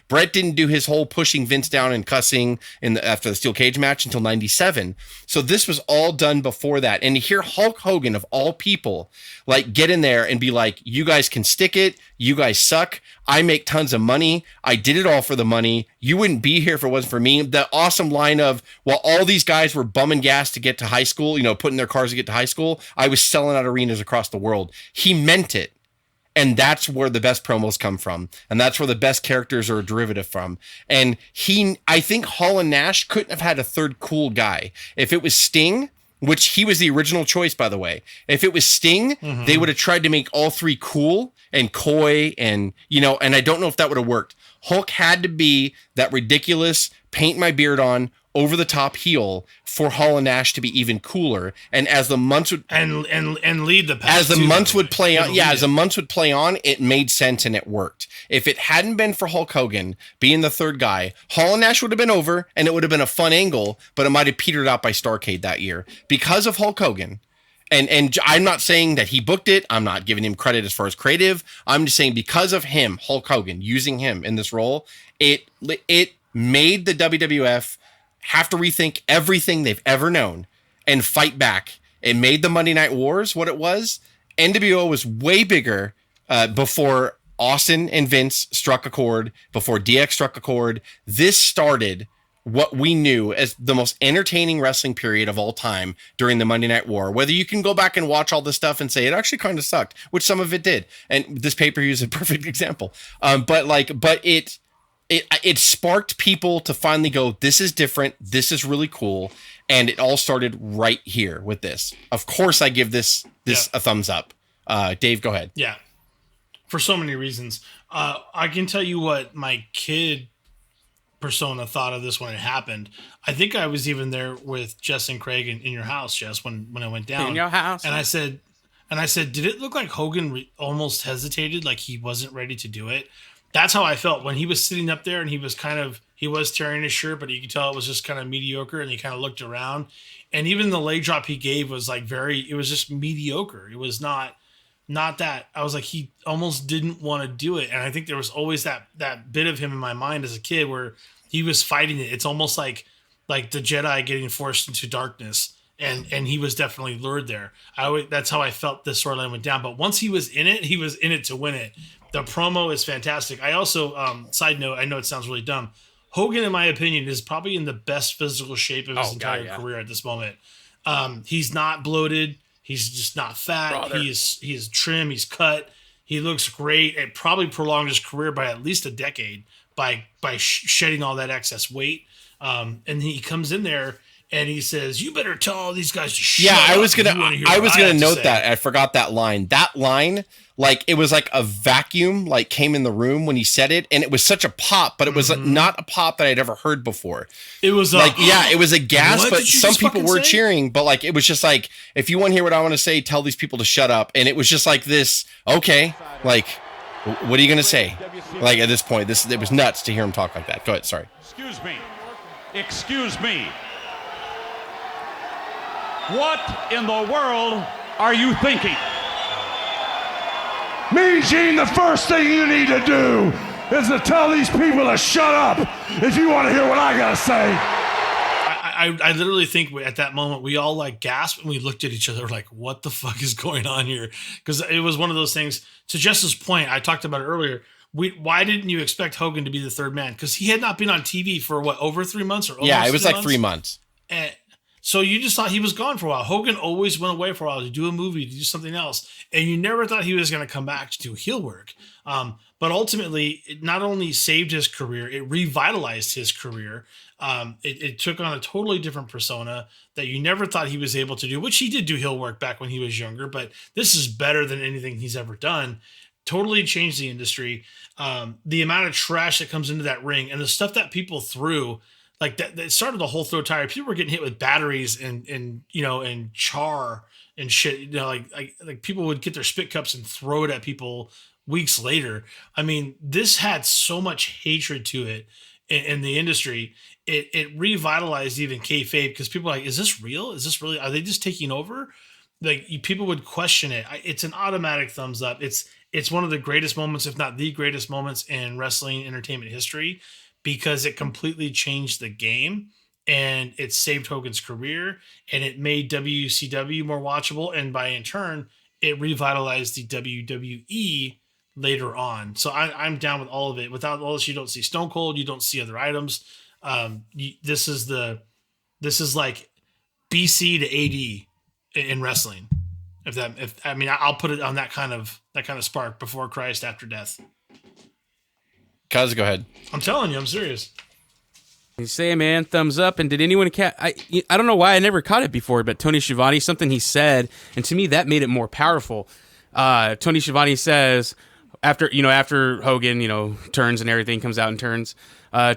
S3: Brett didn't do his whole pushing Vince down and cussing after the steel cage match until 97. So this was all done before that. And to hear Hulk Hogan of all people, like get in there and be like, you guys can stick it. You guys suck. I make tons of money. I did it all for the money. You wouldn't be here if it wasn't for me. The awesome line of, while all these guys were bumming gas to get to high school, putting their cars to get to high school, I was selling out arenas across the world. He meant it. And that's where the best promos come from. And that's where the best characters are a derivative from. And I think Hall and Nash couldn't have had a third cool guy. If it was Sting, which he was the original choice, by the way. If it was Sting, they would have tried to make all three cool and coy and I don't know if that would have worked. Hulk had to be that ridiculous, paint my beard on, over the top heel for Hall and Nash to be even cooler. And as the months would
S5: and lead the pack
S3: as the months would play on, as the months would play on, it made sense and it worked. If it hadn't been for Hulk Hogan being the third guy, Hall and Nash would have been over and it would have been a fun angle, but it might have petered out by Starrcade that year because of Hulk Hogan. And I'm not saying that he booked it. I'm not giving him credit as far as creative. I'm just saying because of him, Hulk Hogan, using him in this role, it made the WWF have to rethink everything they've ever known and fight back. It made the Monday Night Wars what it was. NWO was way bigger before Austin and Vince struck a chord, before DX struck a chord. This started what we knew as the most entertaining wrestling period of all time during the Monday Night War. Whether you can go back and watch all this stuff and say it actually kind of sucked, which some of it did. And this pay-per-view is a perfect example. But it sparked people to finally go, this is different. This is really cool. And it all started right here with this. Of course, I give this a thumbs up. Dave, go ahead.
S5: Yeah. For so many reasons. I can tell you what my kid persona thought of this when it happened. I think I was even there with Jess and Craig in your house, Jess, when it went down.
S6: In your house.
S5: And I said, did it look like Hogan almost hesitated, like he wasn't ready to do it? That's how I felt when he was sitting up there and he was tearing his shirt, but you could tell it was just kind of mediocre and he kind of looked around. And even the leg drop he gave was like it was just mediocre. It was not that. I was like, he almost didn't want to do it. And I think there was always that bit of him in my mind as a kid where he was fighting it. It's almost like the Jedi getting forced into darkness. And he was definitely lured there. That's how I felt this storyline went down. But once he was in it to win it. The promo is fantastic. I also, side note, I know it sounds really dumb. Hogan, in my opinion, is probably in the best physical shape of his entire career at this moment. He's not bloated. He's just not fat. He is trim. He's cut. He looks great. It probably prolonged his career by at least a decade by shedding all that excess weight. And he comes in there and he says, "You better tell all these guys to shut up."
S3: I was gonna note that. I forgot that line. That line, like it was like a vacuum, like came in the room when he said it, and it was such a pop, but it was not a pop that I'd ever heard before.
S5: It was
S3: it was a gasp, but some people were cheering. But like it was just like, if you want to hear what I want to say, tell these people to shut up. And it was just like this. Okay, like what are you gonna say? Like at this point, it was nuts to hear him talk like that. Go ahead. Sorry.
S10: Excuse me. What in the world are you thinking?
S2: Mean Gene, the first thing you need to do is to tell these people to shut up if you want to hear what I gotta say.
S5: I literally think at that moment we all like gasped and we looked at each other like, what the fuck is going on here? Because it was one of those things. To Jess's point, I talked about it earlier. Why didn't you expect Hogan to be the third man? Because he had not been on TV for what, over 3 months or almost
S3: it was
S5: 3
S3: like 3 months.
S5: And so you just thought he was gone for a while. Hogan always went away for a while to do a movie, to do something else. And you never thought he was going to come back to do heel work. But ultimately, it not only saved his career, it revitalized his career. It took on a totally different persona that you never thought he was able to do, which he did do heel work back when he was younger. But this is better than anything he's ever done. Totally changed the industry. The amount of trash that comes into that ring and the stuff that people threw, like that started the whole throw tire. People were getting hit with batteries and char and shit. Like people would get their spit cups and throw it at people weeks later. I mean, this had so much hatred to it in the industry. It revitalized even kayfabe because people were like, is this real? Is this really? Are they just taking over? Like people would question it. It's an automatic thumbs up. It's one of the greatest moments, if not the greatest moments in wrestling entertainment history, because it completely changed the game and it saved Hogan's career and it made WCW more watchable. And by in turn, it revitalized the WWE later on. So I'm down with all of it. Without all this, you don't see Stone Cold. You don't see other items. This is like BC to AD in wrestling. I'll put it on that kind of spark, before Christ, after death.
S3: Cuz, go ahead.
S5: I'm telling you, I'm serious.
S6: You say, man, thumbs up. And did anyone I don't know why I never caught it before, but Tony Schiavone, something he said, and to me that made it more powerful. Tony Schiavone says, after Hogan, turns and everything comes out and turns,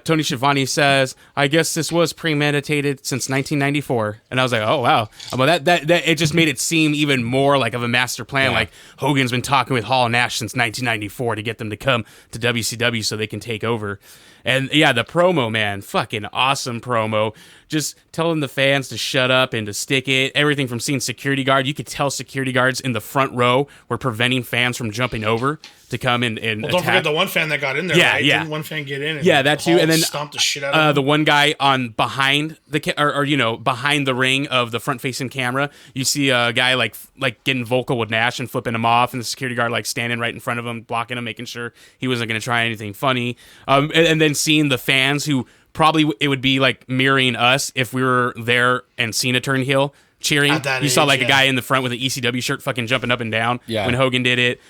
S6: Tony Schiavone says, "I guess this was premeditated since 1994." And I was like, "Oh wow!" But that it just made it seem even more like of a master plan. Yeah. Like Hogan's been talking with Hall and Nash since 1994 to get them to come to WCW so they can take over. And yeah, the promo, man, fucking awesome promo. Just telling the fans to shut up and to stick it. Everything from seeing security guard. You could tell security guards in the front row were preventing fans from jumping over to come and
S5: don't
S6: attack.
S5: Forget the one fan that got in there.
S6: Yeah,
S5: right?
S6: yeah.
S5: Didn't one fan get in? And
S6: that too. And then
S5: stomped the shit out of
S6: the one guy on behind behind the ring of the front facing camera. You see a guy like getting vocal with Nash and flipping him off, and the security guard like standing right in front of him, blocking him, making sure he wasn't going to try anything funny. And then seeing the fans who probably it would be like mirroring us if we were there and Cena turned heel cheering. You saw like a guy in the front with an ECW shirt fucking jumping up and down when Hogan did it.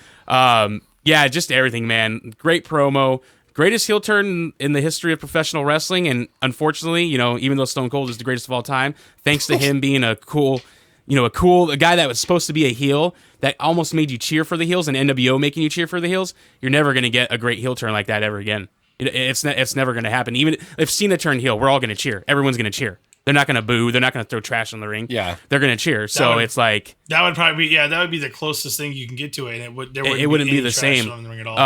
S6: Just everything, man. Great promo. Greatest heel turn in the history of professional wrestling. And unfortunately, even though Stone Cold is the greatest of all time, thanks to him being a guy that was supposed to be a heel that almost made you cheer for the heels, and NWO making you cheer for the heels, you're never going to get a great heel turn like that ever again. It's never going to happen. Even if Cena turned heel, we're all going to cheer. Everyone's going to cheer. They're not going to boo. They're not going to throw trash on the ring. Yeah, they're going to chear. It's like
S5: that would probably be that would be the closest thing you can get to it. And it
S6: wouldn't be the same
S5: on the ring at all.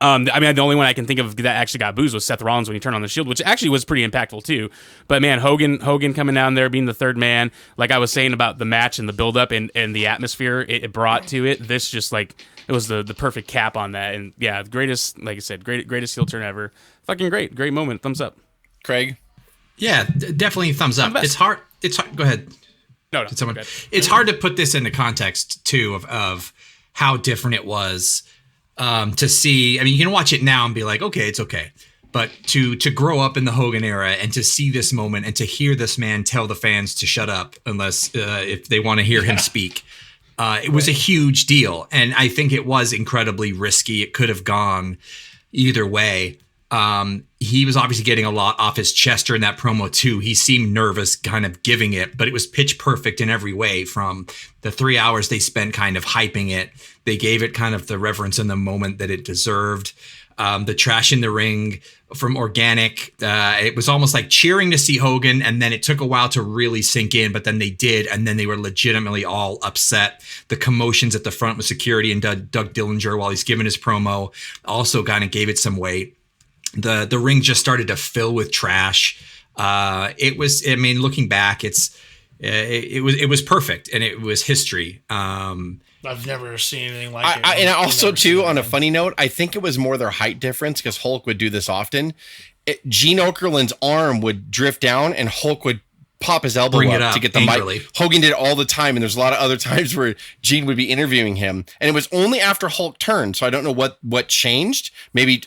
S6: The only one I can think of that actually got boos was Seth Rollins when he turned on the Shield, which actually was pretty impactful too. But man, Hogan coming down there being the third man, like I was saying about the match and the build up and the atmosphere it brought to it. This just like it was the perfect cap on that. And yeah, greatest, like I said, greatest heel turn ever. Fucking great moment. Thumbs up,
S3: Craig.
S4: Yeah, definitely thumbs up. It's hard. Go ahead.
S6: No.
S4: It's hard to put this into context too of how different it was to see. I mean, you can watch it now and be like, okay, it's okay. But to grow up in the Hogan era and to see this moment and to hear this man tell the fans to shut up unless if they want to hear him speak, it was a huge deal. And I think it was incredibly risky. It could have gone either way. He was obviously getting a lot off his chest during that promo too. He seemed nervous kind of giving it, but it was pitch perfect in every way. From the 3 hours they spent kind of hyping it, they gave it kind of the reverence in the moment that it deserved. The trash in the ring from Organic, it was almost like cheering to see Hogan, and then it took a while to really sink in, but then they did, and then they were legitimately all upset. The commotions at the front with security and Doug Dillinger while he's giving his promo also kind of gave it some weight. The ring just started to fill with trash. It was, I mean, looking back, it was perfect, and it was history.
S5: I've never seen anything like it.
S3: And also, too, on a funny note, I think it was more their height difference because Hulk would do this often. Gene Okerlund's arm would drift down and Hulk would pop his elbow up to get the mic. Hogan did it all the time, and there's a lot of other times where Gene would be interviewing him, and it was only after Hulk turned. So I don't know what changed. Maybe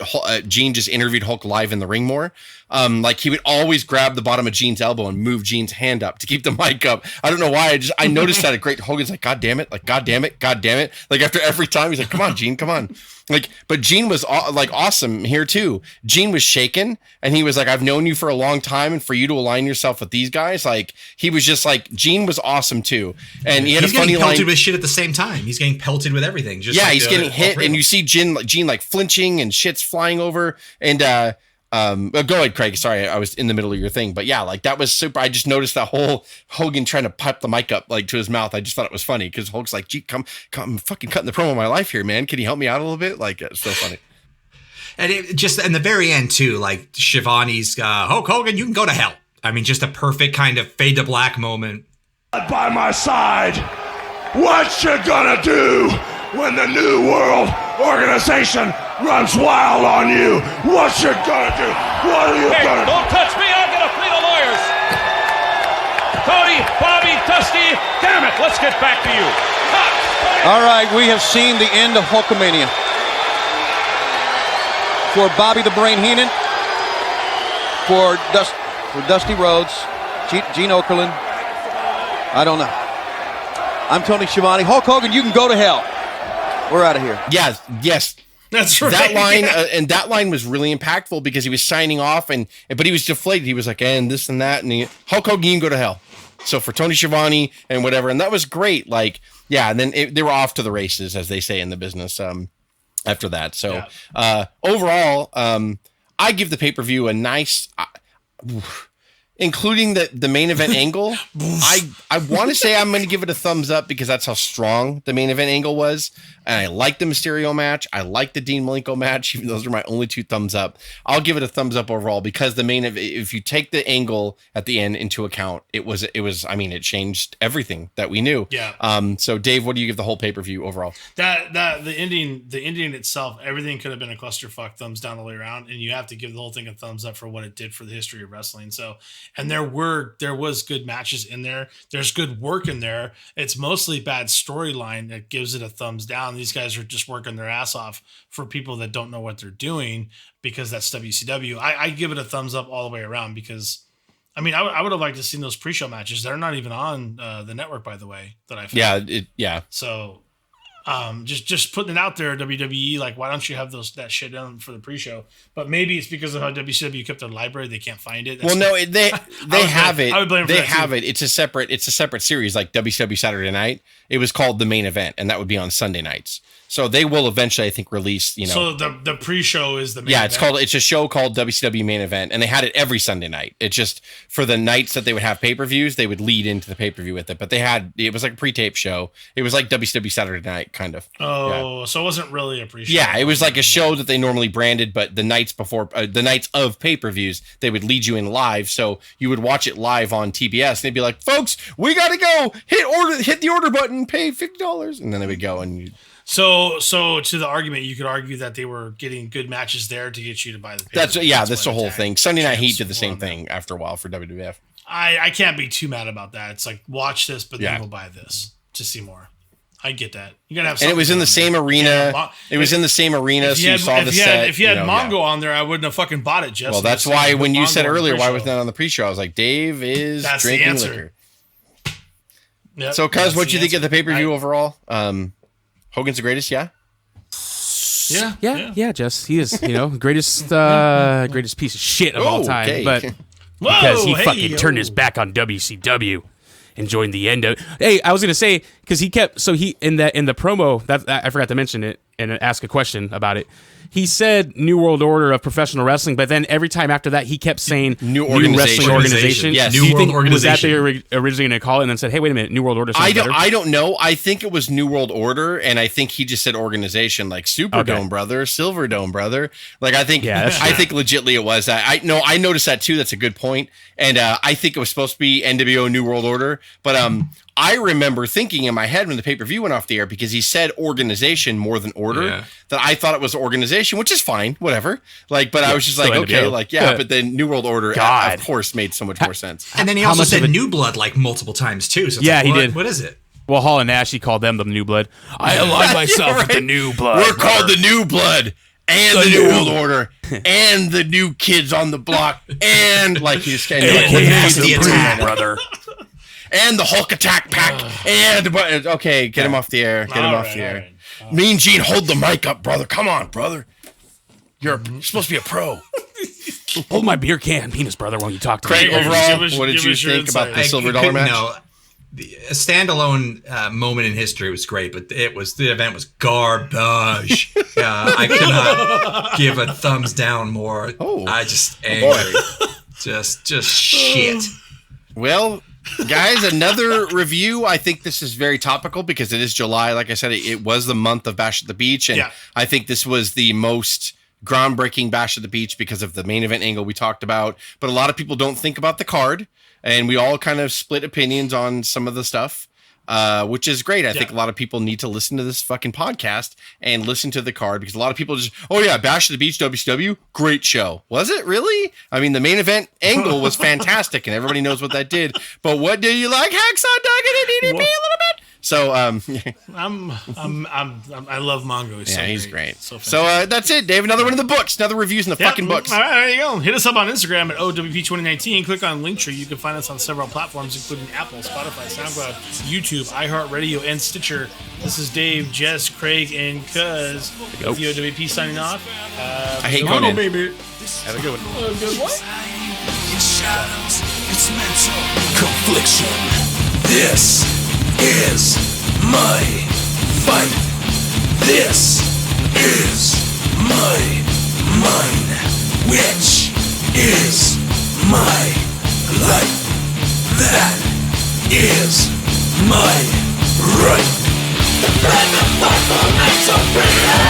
S3: Gene just interviewed Hulk live in the ring more. Like he would always grab the bottom of Gene's elbow and move Gene's hand up to keep the mic up. I don't know why. I noticed that at great Hogan's like, God damn it. Like, God damn it. God damn it. Like after every time he's like, come on, Gene, come on. Like, but Gene was like awesome here too. Gene was shaken and he was like, I've known you for a long time, and for you to align yourself with these guys, like he was just like, Gene was awesome too. And he had
S4: he's
S3: a funny
S4: getting pelted
S3: line
S4: with shit at the same time. He's getting pelted with everything. Just
S3: he's getting hit, and you see Gene like flinching and shit's flying over. And go ahead, Craig. Sorry, I was in the middle of your thing, but yeah, like that was super. I just noticed that whole Hogan trying to pipe the mic up like to his mouth. I just thought it was funny because Hulk's like, "Gee, come, I'm fucking cutting the promo of my life here, man. Can you help me out a little bit?" Like it's so funny.
S4: And it just in the very end too, like Shivani's Hulk Hogan, you can go to hell. I mean, just a perfect kind of fade to black moment.
S2: By my side, what you gonna do when the New World Organization runs wild on you? What you gonna do? What are you gonna do?
S10: Don't touch me, I've got a fleet of lawyers. Cody, Bobby, Dusty, damn it, let's get back to you.
S9: All right, we have seen the end of Hulkamania. For Bobby the Brain Heenan, for Dusty Rhodes, Gene Okerlund, I don't know. I'm Tony Schiavone. Hulk Hogan, you can go to hell. We're out of here.
S3: Yes.
S5: That's right.
S3: That line, and that line was really impactful because he was signing off, but he was deflated. He was like, and this and that, and Hulk Hogan, you can go to hell. So for Tony Schiavone and whatever, and that was great. Like, yeah, and then they were off to the races, as they say in the business. After that, so overall, I give the pay-per-view a nice. Including the main event angle, I want to say I'm going to give it a thumbs up because that's how strong the main event angle was. And I like the Mysterio match. I like the Dean Malenko match. Even those are my only 2 thumbs up. I'll give it a thumbs up overall because the main, if you take the angle at the end into account, it was, I mean, it changed everything that we knew.
S5: Yeah.
S3: So Dave, what do you give the whole pay-per-view overall?
S5: That the ending itself, everything could have been a clusterfuck, thumbs down the way around. And you have to give the whole thing a thumbs up for what it did for the history of wrestling. So, and there was good matches in there. There's good work in there. It's mostly bad storyline that gives it a thumbs down. These guys are just working their ass off for people that don't know what they're doing because that's WCW. I give it a thumbs up all the way around because, I mean, I would have liked to see those pre-show matches. They're not even on the network, by the way, that I found.
S3: Yeah.
S5: So just putting it out there, WWE, like, why don't you have that shit on for the pre-show? But maybe it's because of how WCW kept their library; they can't find it.
S3: Well, no, they have it.
S5: I would blame.
S3: They have it. It's a separate series, like WCW Saturday Night. It was called The Main Event, and that would be on Sunday nights. So they will eventually, I think, release.
S5: So the pre-show is the main event.
S3: It's a show called WCW Main Event, and they had it every Sunday night. It just for the nights that they would have pay-per-views, they would lead into the pay-per-view with it. But it was like a pre-tape show. It was like WCW Saturday Night, kind of.
S5: Oh, so it wasn't really a pre-show.
S3: Yeah, it was like a show that they normally branded, but the nights before, the nights of pay-per-views, they would lead you in live. So you would watch it live on TBS, and they'd be like, "Folks, we gotta go. Hit the order button, pay $50," and then they would go and.
S5: So to the argument, you could argue that they were getting good matches there to get you to buy the
S3: pay-per-view. That's the whole thing. Sunday Night Heat did the same thing after a while for WWF.
S5: I can't be too mad about that. It's like, watch this, but then go buy this to see more. I get that. You gotta have.
S3: And it was in the same arena.
S5: Yeah,
S3: it was in the same arena, so you saw the set.
S5: If you had Mongo on there, I wouldn't have fucking bought it. Just
S3: well, that's why when you said earlier why was that on the pre-show, I was like, Dave is drinking liquor.
S5: Yep,
S3: so, cuz, what do you think of the pay-per-view overall? Hogan's the greatest, yeah.
S6: Yeah, Jess. He is, greatest greatest piece of shit of all time.
S3: Okay.
S6: But because he fucking turned his back on WCW and joined the NWO. Hey, I was gonna say because he kept in the promo that I forgot to mention it and ask a question about it. He said New World Order of Professional Wrestling, but then every time after that, he kept saying
S3: New
S6: Wrestling Organization.
S3: Yes,
S6: New World Organization. Was that they were originally going to call it and then said, hey, wait a minute, New World Order?
S3: I don't know. I think it was New World Order, and I think he just said organization, like Superdome, brother, Silverdome, brother. Like, I think legitly it was that. I noticed that too. That's a good point. And I think it was supposed to be NWO New World Order, but I remember thinking in my head when the pay-per-view went off the air, because he said organization more than order, that I thought it was organization, which is fine, whatever. Like, but I was just like, okay, like, but then New World Order, of course, made so much more sense.
S4: And then he also said New Blood like multiple times too. So it's
S6: he did.
S4: What is it?
S6: Well, Hall and Nash, he called them the New Blood. I align myself with the New Blood.
S3: We're called the New Blood. And the New World Order, and the new kids on the block, and like he just kind of
S4: the attack,
S3: brother, and the Hulk Attack Pack, and okay, get him off the air, get him off the air. Right. Mean Gene, hold the mic up, brother. Come on, brother. You're supposed to be a pro.
S6: Hold my beer can, penis brother, when you talk to
S3: Craig,
S6: me.
S3: overall, what did you think about the Silver Dollar match?
S4: No. A standalone moment in history was great, but the event was garbage. I cannot give a thumbs down more. I just angry, just shit.
S3: Well, guys, another review. I think this is very topical because it is July. Like I said, it was the month of Bash at the Beach, and I think this was the most groundbreaking Bash at the Beach because of the main event angle we talked about. But a lot of people don't think about the card. And we all kind of split opinions on some of the stuff, which is great. I think a lot of people need to listen to this fucking podcast and listen to the card because a lot of people just, Bash at the Beach, WCW, great show. Was it really? I mean, the main event angle was fantastic and everybody knows what that did. But what do you like, Hacksaw Duggan and DDP a little bit? So
S5: I love Mongo.
S3: He's great. So that's it, Dave. Another one in the books. Another reviews in the fucking books.
S5: All right, there you go. Hit us up on Instagram at O.W.P 2019. Click on Linktree. You can find us on several platforms, including Apple, Spotify, SoundCloud, YouTube, iHeartRadio, and Stitcher. This is Dave, Jess, Craig, and Cuz with the O.W.P signing off.
S3: I hate Conan.
S5: Baby.
S6: Have a good one.
S2: It's shadows. It's mental confliction. This is my fight. This is my mind. Which is my life. That is my right. Let the fight for mental freedom.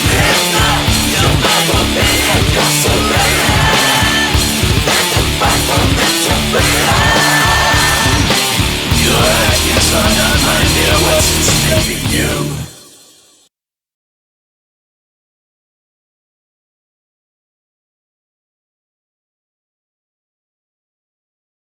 S2: If not, you will be incarcerated. Let the fight for mental freedom. Your actions undermine what's enslaving you.